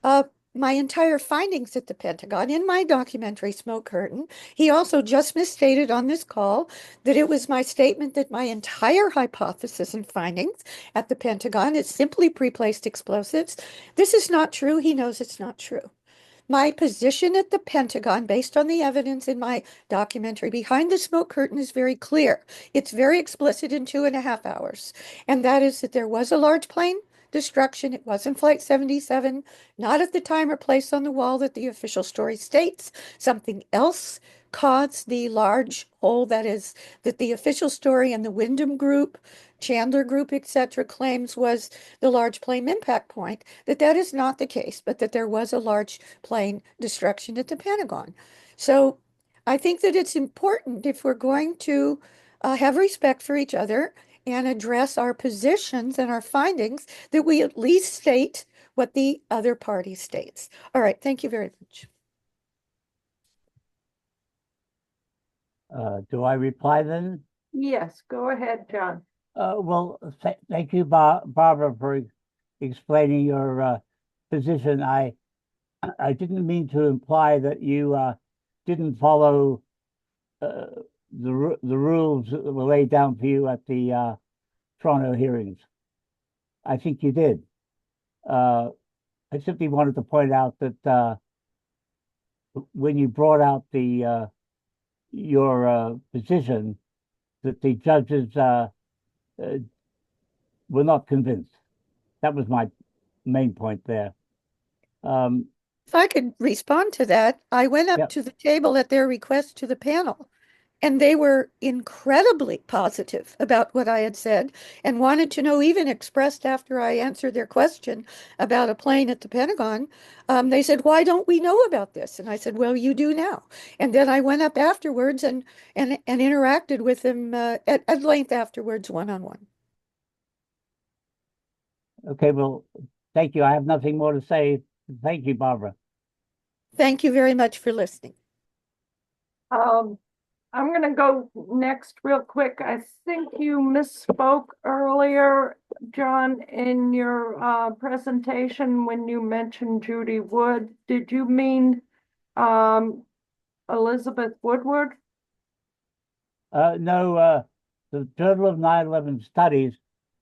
uh, my entire findings at the Pentagon in my documentary Smoke Curtain. He also just misstated on this call that it was my statement that my entire hypothesis and findings at the Pentagon is simply pre-placed explosives. This is not true. He knows it's not true. My position at the Pentagon, based on the evidence in my documentary Behind the Smoke Curtain, is very clear. It's very explicit in 2.5 hours. And that is that there was a large plane destruction. It wasn't Flight 77, not at the time or place on the wall that the official story states. Something else caused the large hole that the official story and the Wyndham Group, Chandler Group, etc., claims was the large plane impact point, that is not the case, but that there was a large plane destruction at the Pentagon. So I think that it's important, if we're going to have respect for each other and address our positions and our findings, that we at least state what the other party states. All right, thank you very much. Do I reply then? Yes, go ahead, John. Well, thank you, Barbara, for explaining your position. I didn't mean to imply that you didn't follow the rules that were laid down for you at the Toronto hearings. I think you did. I simply wanted to point out that when you brought out your position, that the judges were not convinced. That was my main point there. If I could respond to that, I went up Yep. to the table at their request to the panel, and they were incredibly positive about what I had said and wanted to know, even expressed after I answered their question about a plane at the Pentagon. They said, "Why don't we know about this?" And I said, "Well, you do now." And then I went up afterwards and interacted with them at length afterwards, one on one. Okay, well, thank you. I have nothing more to say. Thank you, Barbara. Thank you very much for listening. Um, I'm gonna go next real quick. I think you misspoke earlier, John, in your presentation when you mentioned Judy Wood. Did you mean Elizabeth Woodward? No, the Journal of 9/11 Studies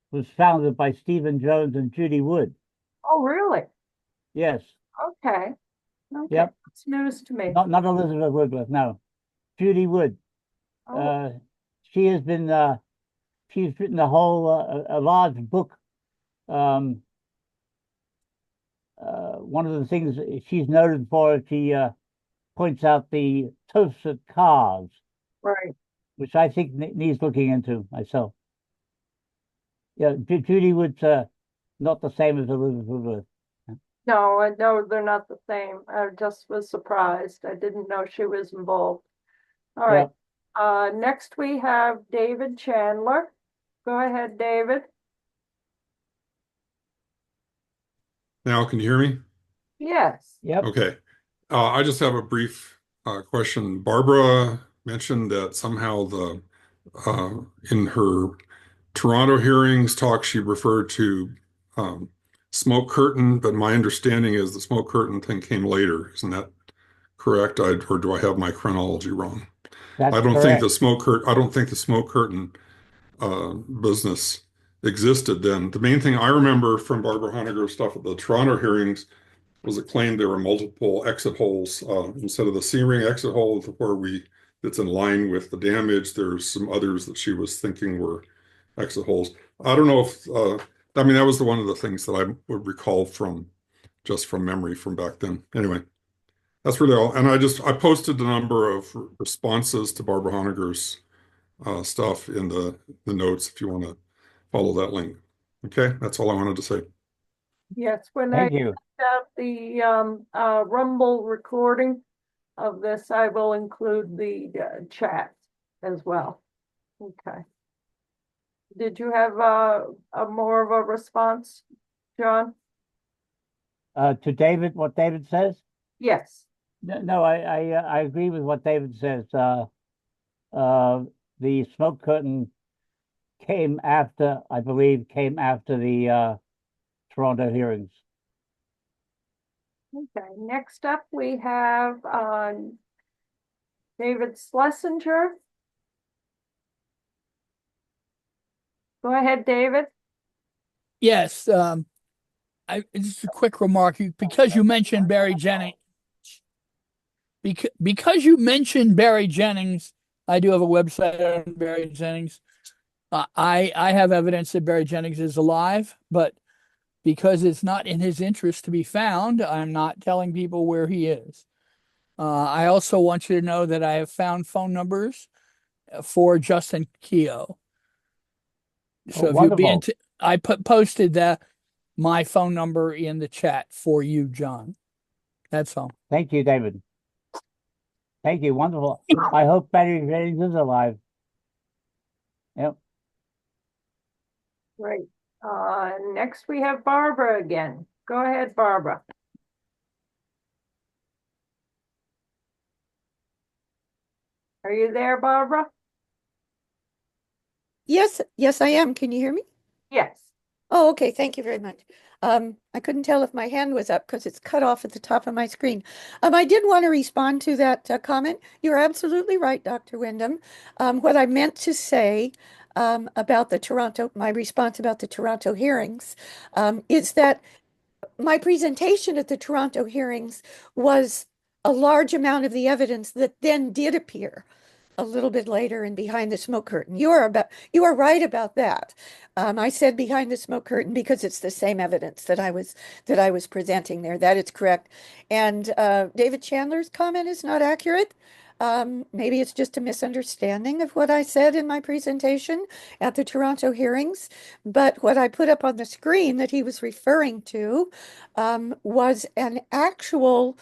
was founded by Stephen Jones and Judy Wood. Oh, really? Yes. Okay. Okay. Yep. It's news to me. Not Elizabeth Woodworth. No, Judy Wood. Oh, Uh, she has been. She's written a large book. Um, one of the things she's noted for, she points out the toasted cars, right. which I think needs looking into myself. Yeah, Judy Wood's not the same as Elizabeth Woodworth. No, I know they're not the same. I just was surprised. I didn't know she was involved. All right. Yep. Next we have David Chandler. Go ahead, David. Now, can you hear me? Yes. Yep. Okay. I just have a brief question. Barbara mentioned that somehow in her Toronto hearings talk, she referred to smoke curtain, but my understanding is the smoke curtain thing came later. Isn't that correct? Or do I have my chronology wrong? That's I don't think correct. the smoke curtain business existed then. The main thing I remember from Barbara Honegger's stuff at the Toronto hearings was it claimed there were multiple exit holes instead of the C-ring exit hole that's in line with the damage. There's some others that she was thinking were exit holes. I don't know if I mean that was one of the things that I would recall from just from memory from back then. Anyway, that's really all. And I posted a number of responses to Barbara Honegger's stuff in the notes if you want to follow that link. Okay, that's all I wanted to say. Yes, when I Thank you. have the Rumble recording of this, I will include the chat as well. Okay. Did you have a more of a response, John? To David, what David says? Yes. No, I agree with what David says. The smoke curtain came after, I believe, came after the Toronto hearings. Okay. Next up, we have David Schlesinger. Go ahead, David. Yes, just a quick remark. Because you mentioned Barry Jennings, because you mentioned Barry Jennings, I do have a website on Barry Jennings. I have evidence that Barry Jennings is alive, but because it's not in his interest to be found, I'm not telling people where he is. I also want you to know that I have found phone numbers for Justin Keogh. So if you'd be Wonderful. I posted my phone number in the chat for you, John. That's all. Thank you, David. Thank you. Wonderful. I hope Barry Jennings is alive. Yep. Great. Next we have Barbara again. Go ahead, Barbara. Are you there, Barbara? Yes, yes, I am. Can you hear me? Yes. Oh, okay. Thank you very much. I couldn't tell if my hand was up because it's cut off at the top of my screen. I did want to respond to that comment. You're absolutely right, Dr. Wyndham. What I meant to say about my response about the Toronto hearings is that my presentation at the Toronto hearings was a large amount of the evidence that then did appear a little bit later in Behind the Smoke Curtain. You are right about that. I said Behind the Smoke Curtain because it's the same evidence that I was presenting there. That is correct. And David Chandler's comment is not accurate. Maybe it's just a misunderstanding of what I said in my presentation at the Toronto hearings. But what I put up on the screen that he was referring to was an actual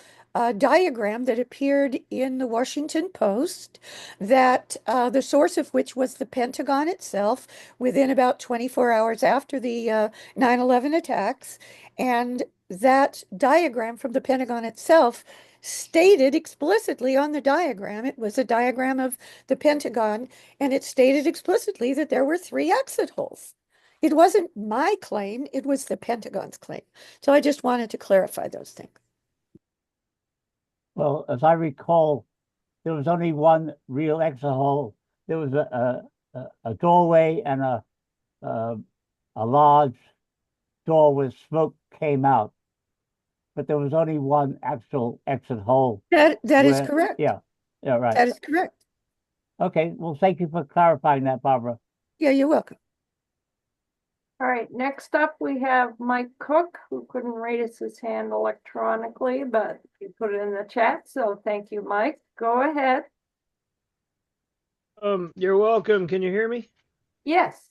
diagram that appeared in the Washington Post, that the source of which was the Pentagon itself within about 24 hours after the 9/11 attacks. And that diagram from the Pentagon itself stated explicitly on the diagram, it was a diagram of the Pentagon, and it stated explicitly that there were 3 exit holes. It wasn't my claim, it was the Pentagon's claim. So I just wanted to clarify those things. Well, as I recall, there was only one real exit hole. There was a doorway and a large door where smoke came out, but there was only one actual exit hole. That is correct. Yeah, right. That is correct. Okay, well, thank you for clarifying that, Barbara. Yeah, you're welcome. All right, next up we have Mike Cook, who couldn't raise his hand electronically, but he put it in the chat. So thank you, Mike. Go ahead. You're welcome. Can you hear me? Yes.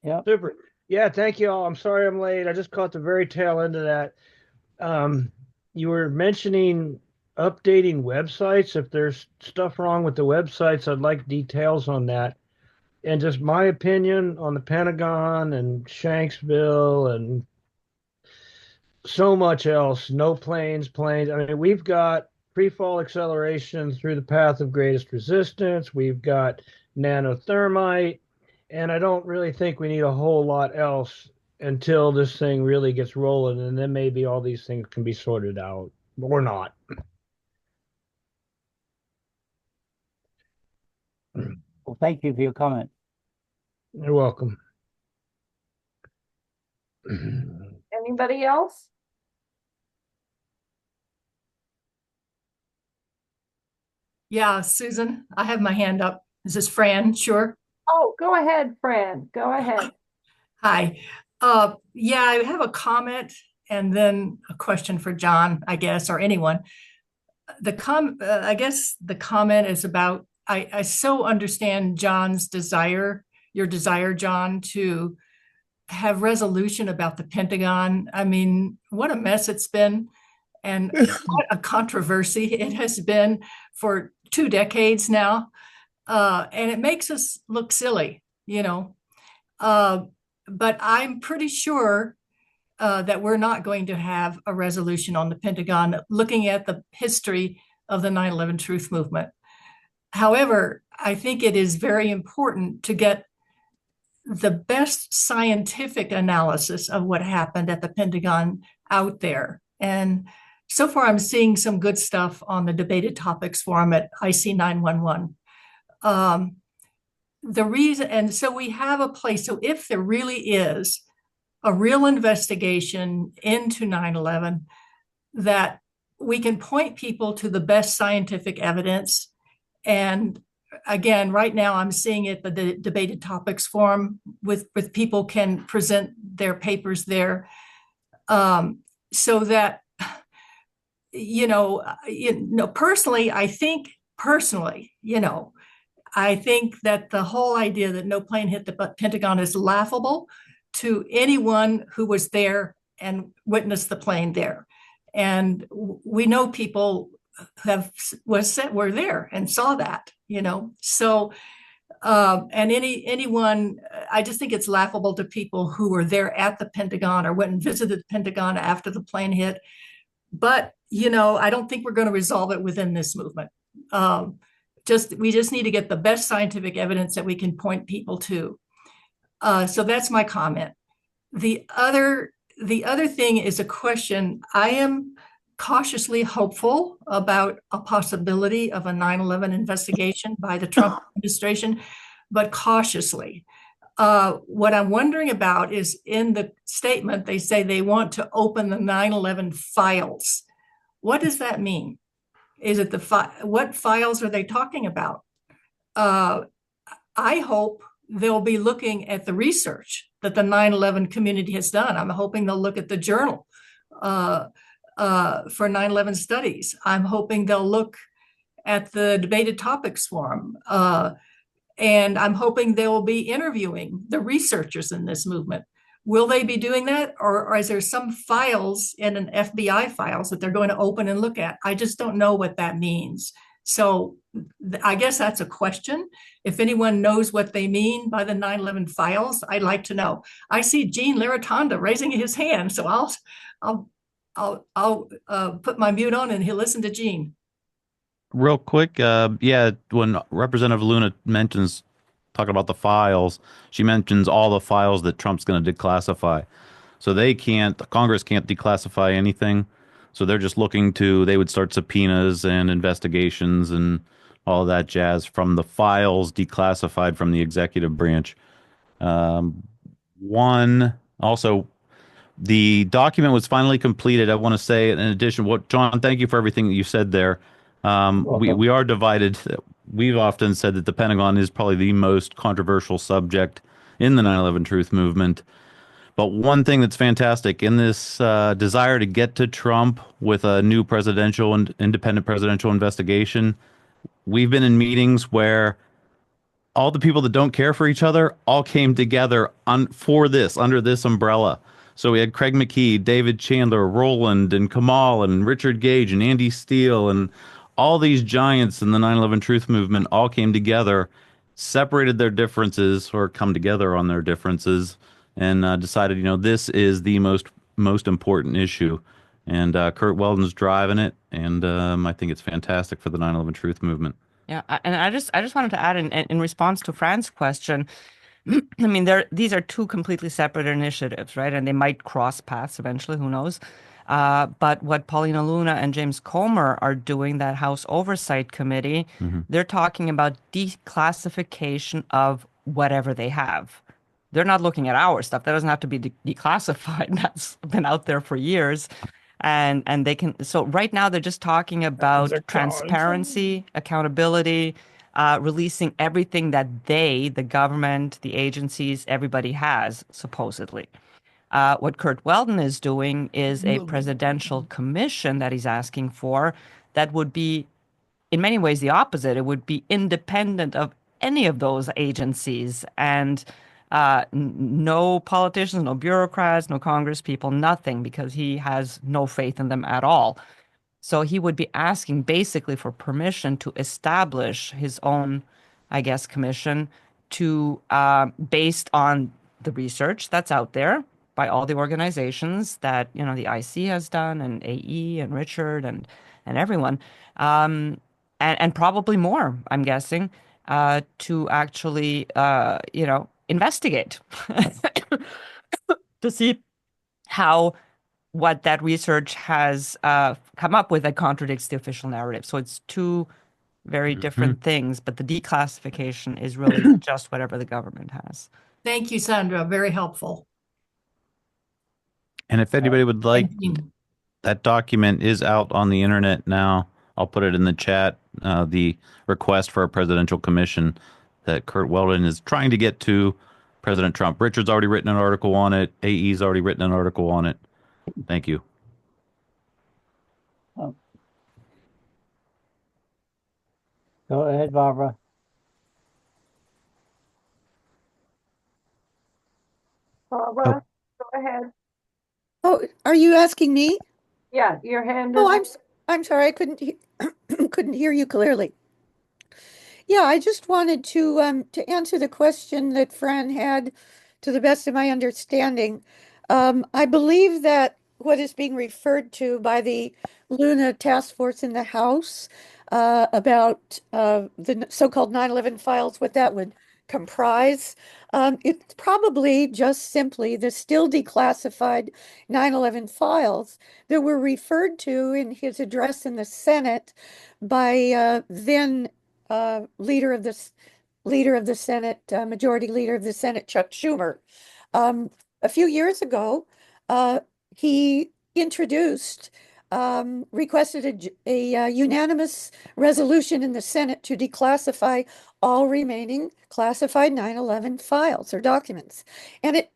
Yeah. Super. Yeah, thank you all. I'm sorry I'm late. I just caught the very tail end of that. You were mentioning updating websites. If there's stuff wrong with the websites, I'd like details on that. And just my opinion on the Pentagon and Shanksville and so much else. No planes. I mean, we've got pre-fall acceleration through the path of greatest resistance. We've got nanothermite. And I don't really think we need a whole lot else until this thing really gets rolling. And then maybe all these things can be sorted out or not. Well, thank you for your comment. You're welcome. Anybody else? Yeah, Susan, I have my hand up. Is this Fran? Sure. Oh, go ahead, Fran. Go ahead. Hi. Yeah, I have a comment and then a question for John, I guess, or anyone. I guess the comment is about, I so understand John's desire, your desire, John, to have resolution about the Pentagon. I mean, what a mess it's been, and what a controversy it has been for 2 decades now. And it makes us look silly, you know. But I'm pretty sure that we're not going to have a resolution on the Pentagon looking at the history of the 9/11 truth movement. However, I think it is very important to get the best scientific analysis of what happened at the Pentagon out there. And so far, I'm seeing some good stuff on the debated topics forum at IC 911. The reason, and so we have a place. So if there really is a real investigation into 9/11, that we can point people to the best scientific evidence. And again, right now I'm seeing it, the debated topics forum with people can present their papers there. So that, personally, I think that the whole idea that no plane hit the Pentagon is laughable to anyone who was there and witnessed the plane there. And we know people were there and saw that, So, and anyone, I just think it's laughable to people who were there at the Pentagon or went and visited the Pentagon after the plane hit. But, I don't think we're going to resolve it within this movement. We just need to get the best scientific evidence that we can point people to. So that's my comment. The other thing is a question. I am cautiously hopeful about a possibility of a 9/11 investigation by the Trump administration, but cautiously. What I'm wondering about is in the statement, they say they want to open the 9/11 files. What does that mean? Is it what files are they talking about? uh, I hope they'll be looking at the research that the 9/11 community has done. I'm hoping they'll look at the journal for 9/11 studies. I'm hoping they'll look at the debated topics forum. And I'm hoping they will be interviewing the researchers in this movement. Will they be doing that? Or is there some files in an FBI files that they're going to open and look at? I just don't know what that means. So I guess that's a question. If anyone knows what they mean by the 9/11 files, I'd like to know. I see Gene Laratonda raising his hand, so I'll put my mute on and he'll listen to Gene. Real quick, yeah, when Representative Luna mentions talking about the files, she mentions all the files that Trump's going to declassify. So Congress can't declassify anything. So they're just they would start subpoenas and investigations and all that jazz from the files declassified from the executive branch. Also, the document was finally completed. I want to say, in addition, John, thank you for everything that you said there. We are divided. We've often said that the Pentagon is probably the most controversial subject in the 9/11 truth movement. But one thing that's fantastic in this desire to get to Trump with a new presidential and independent presidential investigation, we've been in meetings where all the people that don't care for each other all came together under this umbrella. So we had Craig McKee, David Chandler, Roland, and Kamal, and Richard Gage, and Andy Steele, and all these giants in the 9/11 truth movement all came together, separated their differences or come together on their differences, and decided, this is the most important issue. And Kurt Weldon's driving it, and I think it's fantastic for the 9/11 truth movement. Yeah, and I just wanted to add in response to Fran's question. I mean, these are two completely separate initiatives, right? And they might cross paths eventually, who knows? But what Paulina Luna and James Comer are doing, that House Oversight Committee, they're talking about declassification of whatever they have. They're not looking at our stuff. That doesn't have to be declassified. That's been out there for years. And they can, so right now they're just talking about transparency, accountability, releasing everything that the government, the agencies, everybody has, supposedly. What Kurt Weldon is doing is a presidential commission that he's asking for that would be, in many ways, the opposite. It would be independent of any of those agencies and no politicians, no bureaucrats, no Congress people, nothing, because he has no faith in them at all. So he would be asking basically for permission to establish his own, I guess, commission to, based on the research that's out there by all the organizations that, the IC has done, and AE and Richard and everyone, and probably more, I'm guessing, to actually, investigate to see how what that research has come up with that contradicts the official narrative. So it's two very different things, but the declassification is really just whatever the government has. Thank you, Sandra. Very helpful. And if anybody would like, that document is out on the internet now. I'll put it in the chat, the request for a presidential commission that Kurt Weldon is trying to get to President Trump. Richard's already written an article on it. AE's already written an article on it. Thank you. Go ahead, Barbara. Barbara, go ahead. Oh, are you asking me? Yeah, your hand Oh, is. I'm sorry, I couldn't hear you clearly. Yeah, I just wanted to answer the question that Fran had, to the best of my understanding. I believe that what is being referred to by the Luna Task Force in the House about the so-called 9/11 files, what that would comprise. It's probably just simply the still declassified 9/11 files that were referred to in his address in the Senate by then leader of the Senate, Majority Leader of the Senate, Chuck Schumer. A few years ago, he introduced, requested a unanimous resolution in the Senate to declassify all remaining classified 9/11 files or documents. And it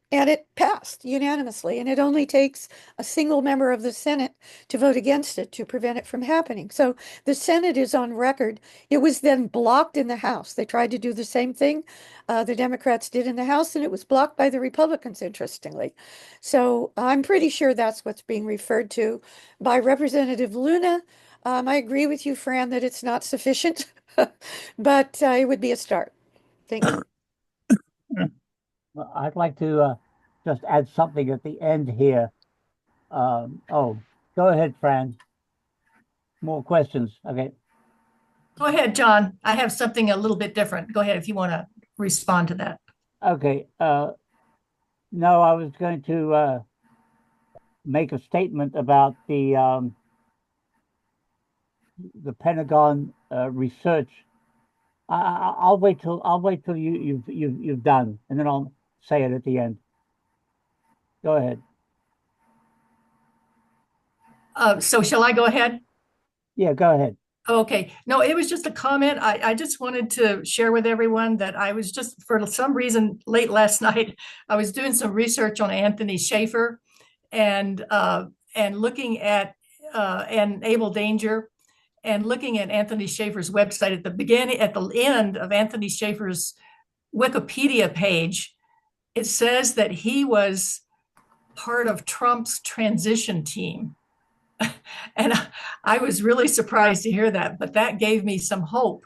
passed unanimously. And it only takes a single member of the Senate to vote against it to prevent it from happening. So the Senate is on record. It was then blocked in the House. They tried to do the same thing the Democrats did in the House, and it was blocked by the Republicans, interestingly. So I'm pretty sure that's what's being referred to by Representative Luna. I agree with you, Fran, that it's not sufficient, but it would be a start. Thank you. Well, I'd like to just add something at the end here. Oh, go ahead, Fran. More questions. Okay. Go ahead, John. I have something a little bit different. Go ahead if you want to respond to that. Okay. No, I was going to make a statement about the Pentagon research. I'll wait till you've done, and then I'll say it at the end. Go ahead. So shall I go ahead? Yeah, go ahead. Okay. No, it was just a comment. I just wanted to share with everyone that I was just, for some reason, late last night, I was doing some research on Anthony Schaefer and looking at and Abel Danger and looking at Anthony Schaefer's website at the end of Anthony Schaefer's Wikipedia page. It says that he was part of Trump's transition team. And I was really surprised to hear that, but that gave me some hope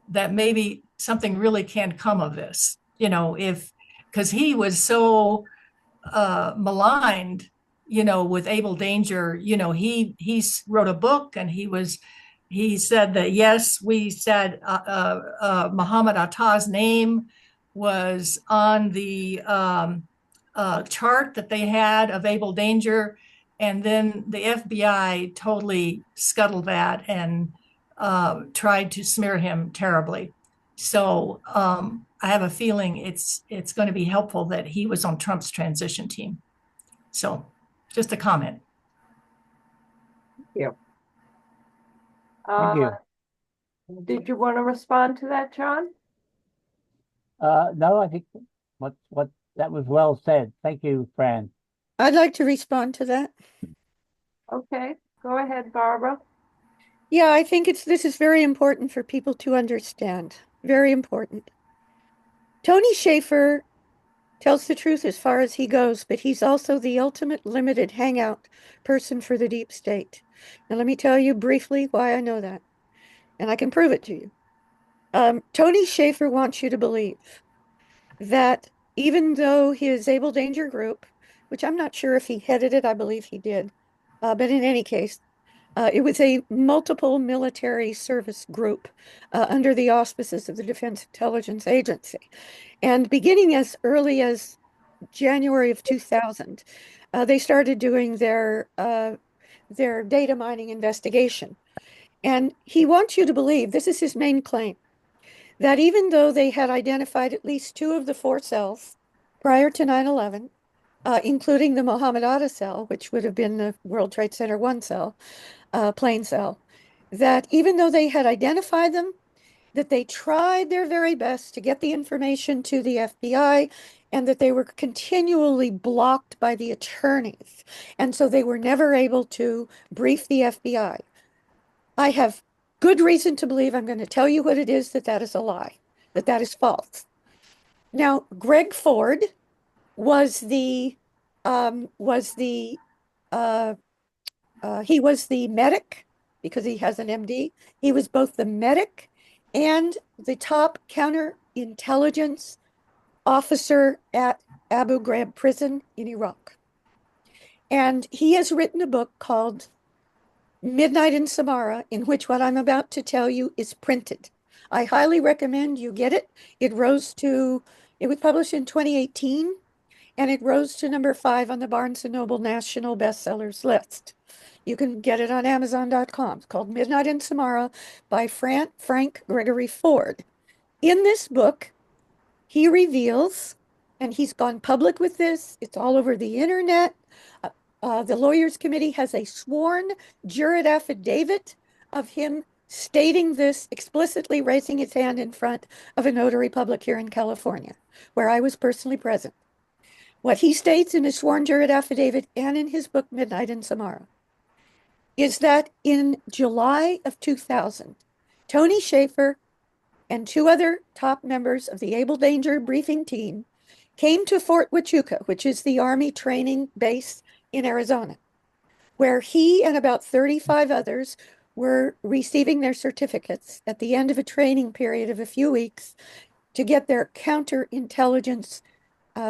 that maybe something really can come of this, because he was so maligned, with Abel Danger. He wrote a book and he said that, yes, we said Muhammad Atta's name was on the chart that they had of Abel Danger. And then the FBI totally scuttled that and tried to smear him terribly. So I have a feeling it's going to be helpful that he was on Trump's transition team. So just a comment. Yeah. Thank you. Did you want to respond to that, John? No, I think what that was well said. Thank you, Fran. I'd like to respond to that. Okay, go ahead, Barbara. Yeah, I think this is very important for people to understand. Very important. Tony Schaefer tells the truth as far as he goes, but he's also the ultimate limited hangout person for the deep state. Now, let me tell you briefly why I know that, and I can prove it to you. Tony Schaefer wants you to believe that even though his Able Danger group, which I'm not sure if he headed it, I believe he did, but in any case, it was a multiple military service group under the auspices of the Defense Intelligence Agency. And beginning as early as January of 2000, they started doing their data mining investigation. And he wants you to believe, this is his main claim, that even though they had identified at least 2 of the 4 cells prior to 9/11, including the Mohammed Atta cell, which would have been the World Trade Center 1 cell, plane cell, that even though they had identified them, that they tried their very best to get the information to the FBI, and that they were continually blocked by the attorneys. And so they were never able to brief the FBI. I have good reason to believe, I'm going to tell you what it is, that is a lie, that is false. Now, Greg Ford was he was the medic, because he has an MD. He was both the medic and the top counterintelligence officer at Abu Ghraib prison in Iraq. And he has written a book called Midnight in Samara, in which what I'm about to tell you is printed. I highly recommend you get it. It was published in 2018, and it rose to number 5 on the Barnes & Noble National Bestsellers list. You can get it on Amazon.com. It's called Midnight in Samara by Frank Gregory Ford. In this book, he reveals, and he's gone public with this, it's all over the internet. The Lawyers Committee has a sworn jurat affidavit of him stating this explicitly, raising his hand in front of a notary public here in California, where I was personally present. What he states in his sworn jurat affidavit and in his book, Midnight in Samara, is that in July of 2000, Tony Schaefer and two other top members of the Able Danger briefing team came to Fort Huachuca, which is the Army training base in Arizona, where he and about 35 others were receiving their certificates at the end of a training period of a few weeks to get their counterintelligence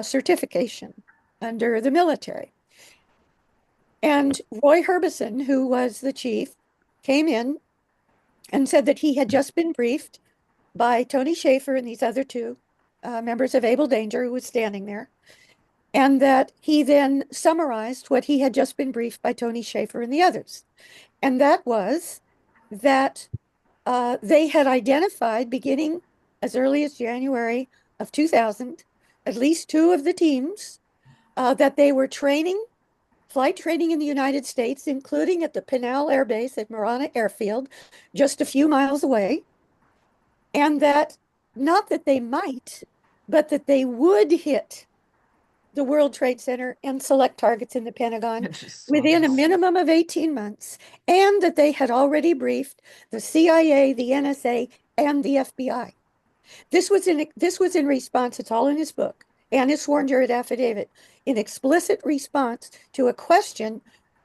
certification under the military. And Roy Herbison, who was the chief, came in and said that he had just been briefed by Tony Schaefer and these other two members of Able Danger who was standing there, and that he then summarized what he had just been briefed by Tony Schaefer and the others. And that was that they had identified, beginning as early as January of 2000, at least two of the teams that they were training, flight training in the United States, including at the Pinal Air Base at Marana Airfield, just a few miles away. And that not that they might, but that they would hit the World Trade Center and select targets in the Pentagon within a minimum of 18 months, and that they had already briefed the CIA, the NSA, and the FBI. This was in response, it's all in his book and his sworn jurat affidavit, in explicit response to a question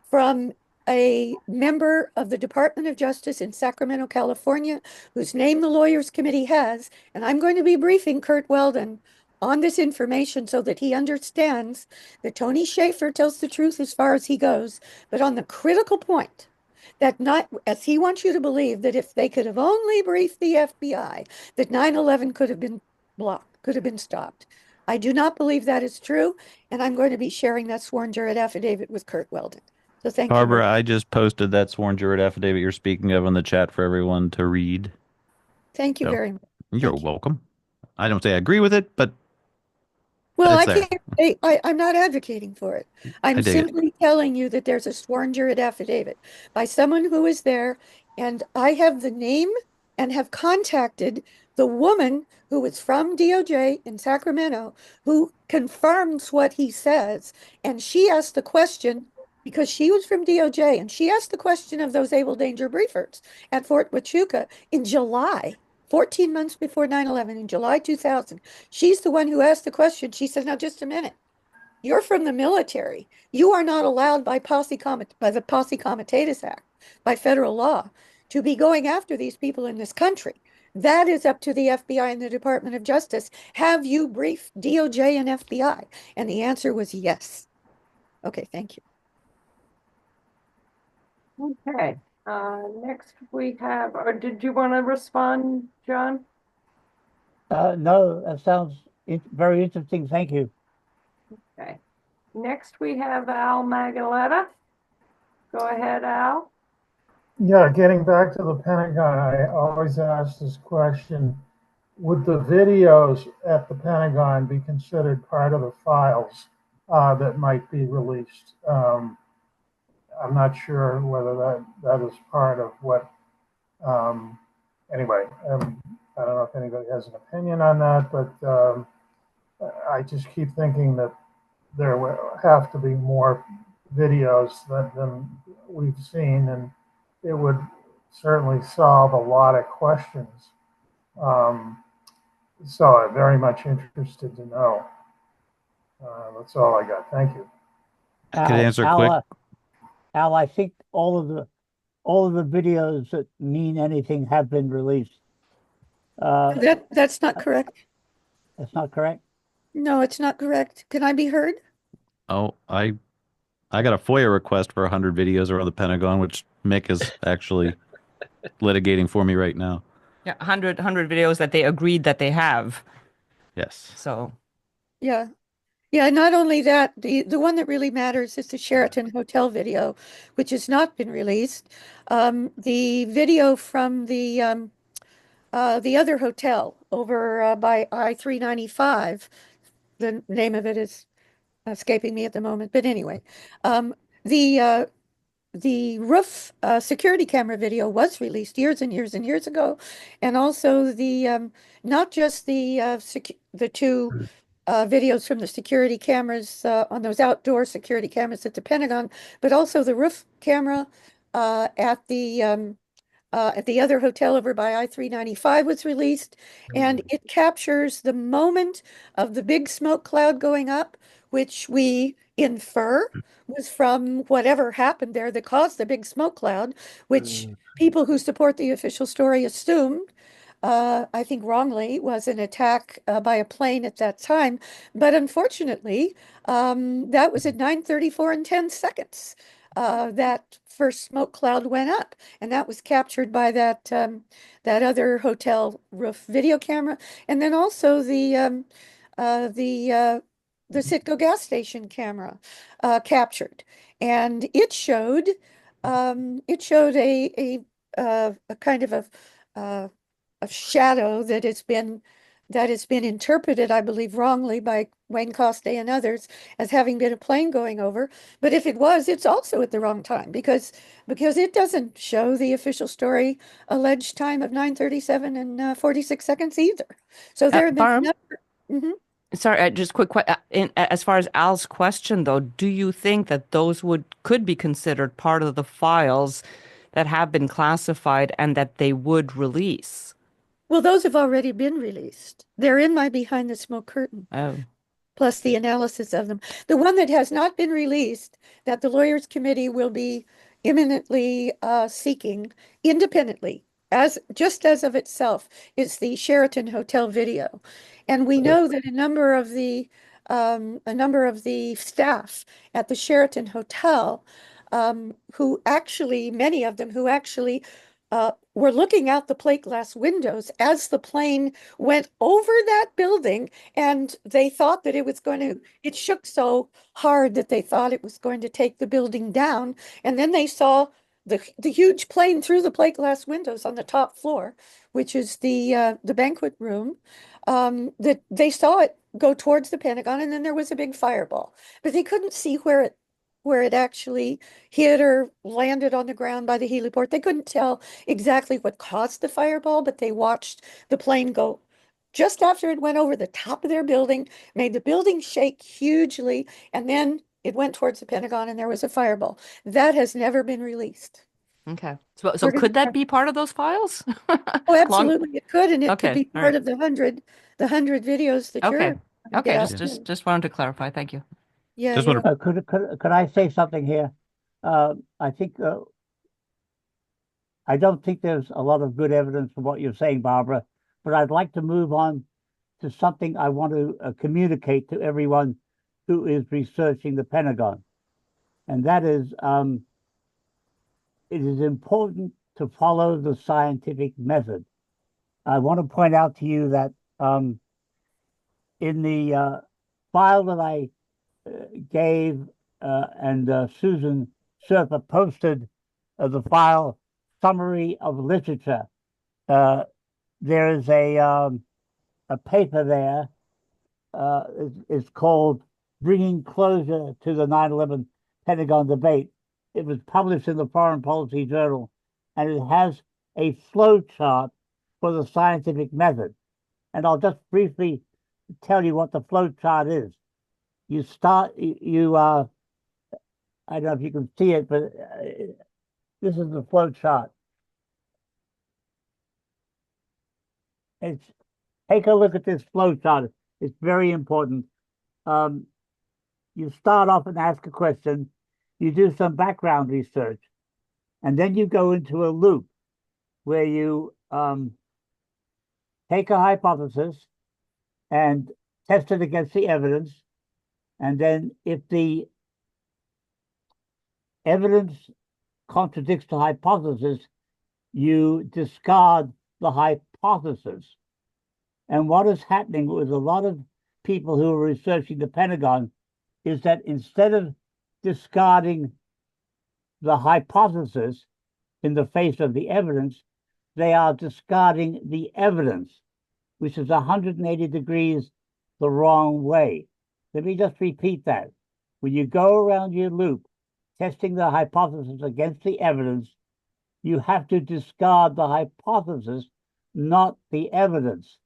from a member of the Department of Justice in Sacramento, California, whose name the Lawyers Committee has. And I'm going to be briefing Kurt Weldon on this information so that he understands that Tony Schaefer tells the truth as far as he goes, but on the critical point that not, as he wants you to believe, that if they could have only briefed the FBI, that 9/11 could have been blocked, could have been stopped. I do not believe that is true, and I'm going to be sharing that sworn jurat affidavit with Kurt Weldon. So thank you. Barbara, I just posted that sworn jurat affidavit you're speaking of in the chat for everyone to read. Thank you very much. You're welcome. I don't say I agree with it, but well, it's there. I'm not advocating for it. I'm simply telling you that there's a sworn jurat affidavit by someone who is there, and I have the name and have contacted the woman who is from DOJ in Sacramento who confirms what he says. And she asked the question, because she was from DOJ, and she asked the question of those Able Danger briefers at Fort Huachuca in July, 14 months before 9/11, in July 2000. She's the one who asked the question. She said, now, just a minute. You're from the military. You are not allowed by the Posse Comitatus Act, by federal law, to be going after these people in this country. That is up to the FBI and the Department of Justice. Have you briefed DOJ and FBI? And the answer was yes. Okay, thank you. Okay. Next we have, or did you want to respond, John? No, that sounds very interesting. Thank you. Okay. Next we have Al Magaletta. Go ahead, Al. Yeah, getting back to the Pentagon, I always ask this question: would the videos at the Pentagon be considered part of the files that might be released? I'm not sure whether that is part of what. Anyway, I don't know if anybody has an opinion on that, but I just keep thinking that there will have to be more videos than we've seen, and it would certainly solve a lot of questions. So I'm very much interested to know. That's all I got. Thank you. Could answer quick. Al, I think all of the videos that mean anything have been released. That's not correct. That's not correct? No, it's not correct. Can I be heard? Oh, I got a FOIA request for 100 videos around the Pentagon, which Mick is actually litigating for me right now. Yeah, 100 videos that they agreed that they have. Yes. So. Yeah. Yeah, not only that, the one that really matters is the Sheraton Hotel video, which has not been released. The video from the other hotel over by I-395, the name of it is escaping me at the moment. But anyway, the the roof security camera video was released years and years and years ago, and also the not just the two videos from the security cameras on those outdoor security cameras at the Pentagon, but also the roof camera at the other hotel over by I-395 was released, and it captures the moment of the big smoke cloud going up, which we infer was from whatever happened there that caused the big smoke cloud, which people who support the official story assumed, I think wrongly, was an attack by a plane at that time. But unfortunately, that was at 9:34 and 10 seconds. That first smoke cloud went up, and that was captured by that other hotel roof video camera, and then also the Citgo gas station camera captured, and it showed a kind of a shadow that has been interpreted, I believe, wrongly by Wayne Coste and others as having been a plane going over. But if it was, it's also at the wrong time because it doesn't show the official story alleged time of 9:37 and 46 seconds either. So there have been Barb? Mhm. Sorry, just quick. As far as Al's question, though, do you think that those could be considered part of the files that have been classified and that they would release? Well, those have already been released. They're in my Behind the Smoke curtain, Oh, plus the analysis of them. The one that has not been released, that the Lawyers Committee will be imminently seeking independently, just as of itself, is the Sheraton Hotel video. And we know that a number of the staff at the Sheraton Hotel, many of them who actually were looking out the plate glass windows as the plane went over that building, and they thought that it shook so hard that they thought it was going to take the building down. And then they saw the huge plane through the plate glass windows on the top floor, which is the banquet room, that they saw it go towards the Pentagon, and then there was a big fireball. But they couldn't see where it actually hit or landed on the ground by the heliport. They couldn't tell exactly what caused the fireball, but they watched the plane go just after it went over the top of their building, made the building shake hugely, and then it went towards the Pentagon and there was a fireball. That has never been released. okay. So could that be part of those files? Oh, absolutely, it could, and it could Okay, be all part right. of the hundred videos that Okay. you're Okay, yeah. just wanted to clarify. Thank you. Yeah, Just yeah. want to Could I say something here? I think I don't think there's a lot of good evidence for what you're saying, Barbara, but I'd like to move on to something I want to communicate to everyone who is researching the Pentagon, and that is it is important to follow the scientific method. I want to point out to you that in the file that I gave and Susan Surfer posted the file summary of literature. There is a paper there. It's called Bringing Closure to the 9/11 Pentagon Debate. It was published in the Foreign Policy Journal, and it has a flow chart for the scientific method. And I'll just briefly tell you what the flow chart is. You start, I don't know if you can see it, but this is the flow chart. Take a look at this flow chart. It's very important. You start off and ask a question, you do some background research, and then you go into a loop where you take a hypothesis and test it against the evidence. And then if the evidence contradicts the hypothesis, you discard the hypothesis. And what is happening with a lot of people who are researching the Pentagon is that instead of discarding the hypothesis in the face of the evidence, they are discarding the evidence, which is 180 degrees the wrong way. Let me just repeat that. When you go around your loop, testing the hypothesis against the evidence, you have to discard the hypothesis, not the evidence,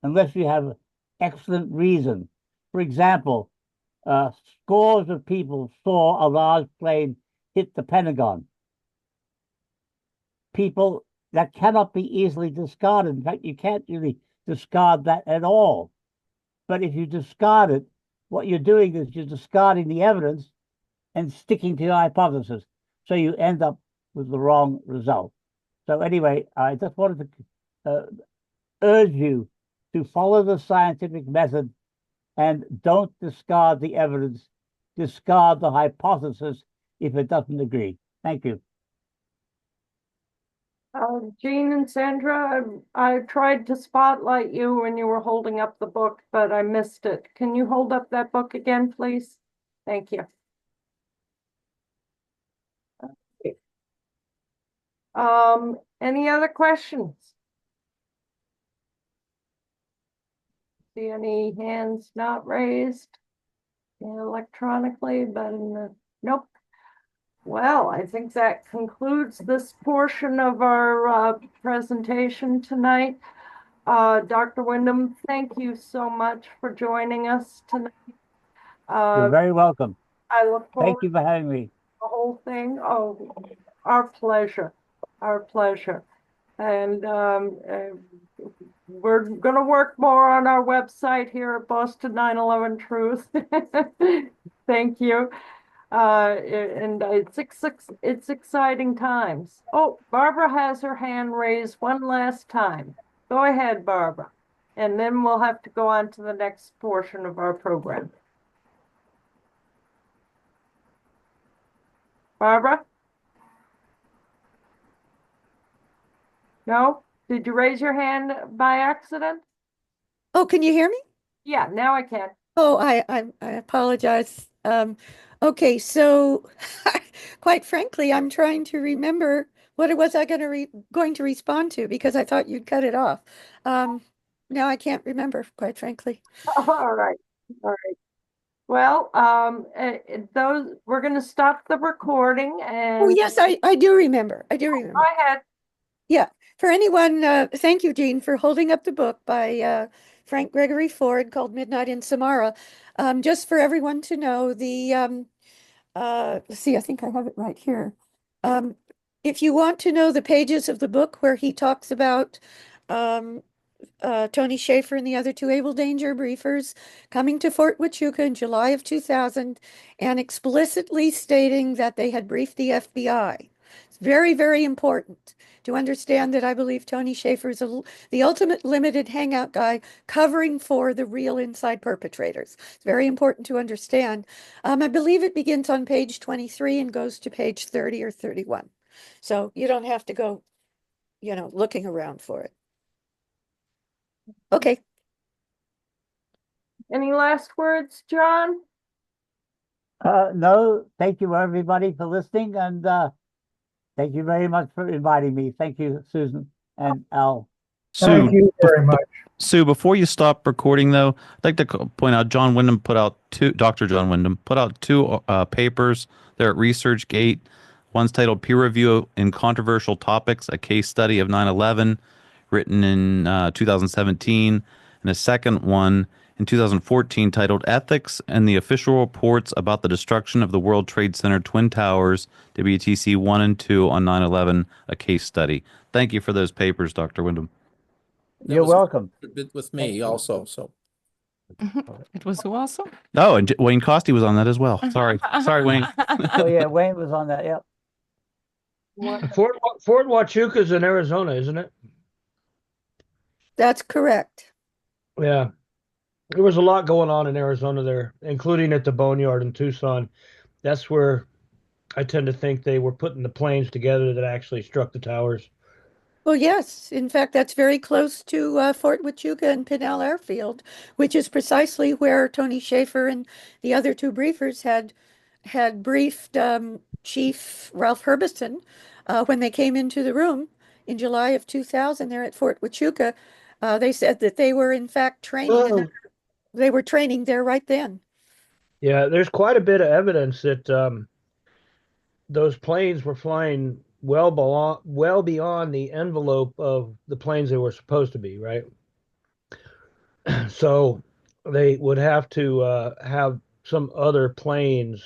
unless you have excellent reason. For example, scores of people saw a large plane hit the Pentagon. That cannot be easily discarded. In fact, you can't really discard that at all. But if you discard it, what you're doing is you're discarding the evidence and sticking to your hypothesis. So you end up with the wrong result. So anyway, I just wanted to urge you to follow the scientific method and don't discard the evidence. Discard the hypothesis if it doesn't agree. Thank you. Jean and Sandra, I tried to spotlight you when you were holding up the book, but I missed it. Can you hold up that book again, please? Thank you. Okay. Any other questions? See any hands not raised electronically, but nope. Well, I think that concludes this portion of our presentation tonight. Dr. Wyndham, thank you so much for joining us tonight. You're very welcome. I look forward Thank you for having me. to the whole thing. Oh, our pleasure. Our pleasure. And we're going to work more on our website here at Boston 9/11 Truth. Thank you. And it's exciting times. Oh, Barbara has her hand raised one last time. Go ahead, Barbara. And then we'll have to go on to the next portion of our program. Barbara? No? Did you raise your hand by accident? Oh, can you hear me? Yeah, now I can. Oh, I apologize. Okay, so quite frankly, I'm trying to remember what it was going to respond to because I thought you'd cut it off. Now I can't remember, quite frankly. All right. All right. Well, those we're going to stop the recording and Oh, yes, I do remember. I do remember. go ahead. Yeah. For anyone, thank you, Jean, for holding up the book by Frank Gregory Ford called Midnight in Samara. Just for everyone to know, let's see, I think I have it right here. If you want to know the pages of the book where he talks about Tony Schaefer and the other two Able Danger briefers coming to Fort Huachuca in July of 2000 and explicitly stating that they had briefed the FBI. It's very, very important to understand that I believe Tony Schaefer is the ultimate limited hangout guy covering for the real inside perpetrators. It's very important to understand. I believe it begins on page 23 and goes to page 30 or 31. So you don't have to go, looking around for it. Okay. Any last words, John? No, thank you everybody for listening, and thank you very much for inviting me. Thank you, Susan and Al. Thank you very much. Sue, before you stop recording, though, I'd like to point out Dr. John Wyndham put out two papers. They're at ResearchGate. One's titled Peer Review in Controversial Topics, a Case Study of 9/11, written in 2017, and a second one in 2014 titled Ethics and the Official Reports About the Destruction of the World Trade Center Twin Towers, WTC 1 and 2 on 9/11, a Case Study. Thank you for those papers, Dr. Wyndham. You're welcome. With me also, so. It was who also? Oh, and Wayne Costi was on that as well. Sorry, Wayne. Oh yeah, Wayne was on that. Yep. Fort Huachuca is in Arizona, isn't it? That's correct. Yeah. There was a lot going on in Arizona there, including at the Boneyard in Tucson. That's where I tend to think they were putting the planes together that actually struck the towers. Well, yes. In fact, that's very close to Fort Huachuca and Pinal Airfield, which is precisely where Tony Schaefer and the other two briefers had briefed Chief Ralph Herbison when they came into the room in July of 2000 there at Fort Huachuca. They said that they were in fact training. They were training there right then. Yeah, there's quite a bit of evidence that those planes were flying well beyond the envelope of the planes they were supposed to be, right? So they would have to have some other planes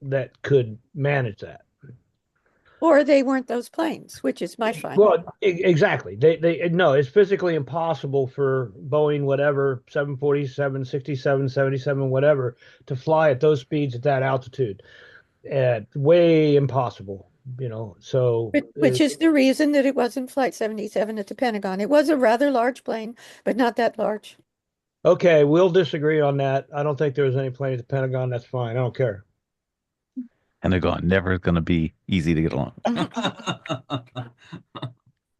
that could manage that. Or they weren't those planes, which is my finding. Well, exactly. They no, it's physically impossible for Boeing, whatever, 747, 67, 77, whatever, to fly at those speeds at that altitude. Way impossible, So, Which is the reason that it wasn't Flight 77 at the Pentagon. It was a rather large plane, but not that large. okay, we'll disagree on that. I don't think there was any plane at the Pentagon. That's fine. I don't care. Pentagon never going to be easy to get along.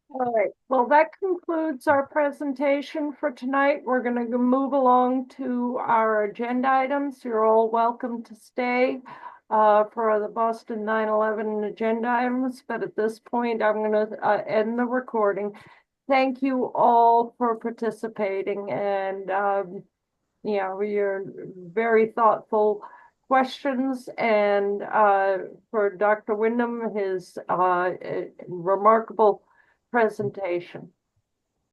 All right, well, that concludes our presentation for tonight. We're going to move along to our agenda items. You're all welcome to stay for the Boston 9/11 agenda items, but at this point, I'm going to end the recording. Thank you all for participating, and your very thoughtful questions, and for Dr. Wyndham, his remarkable presentation.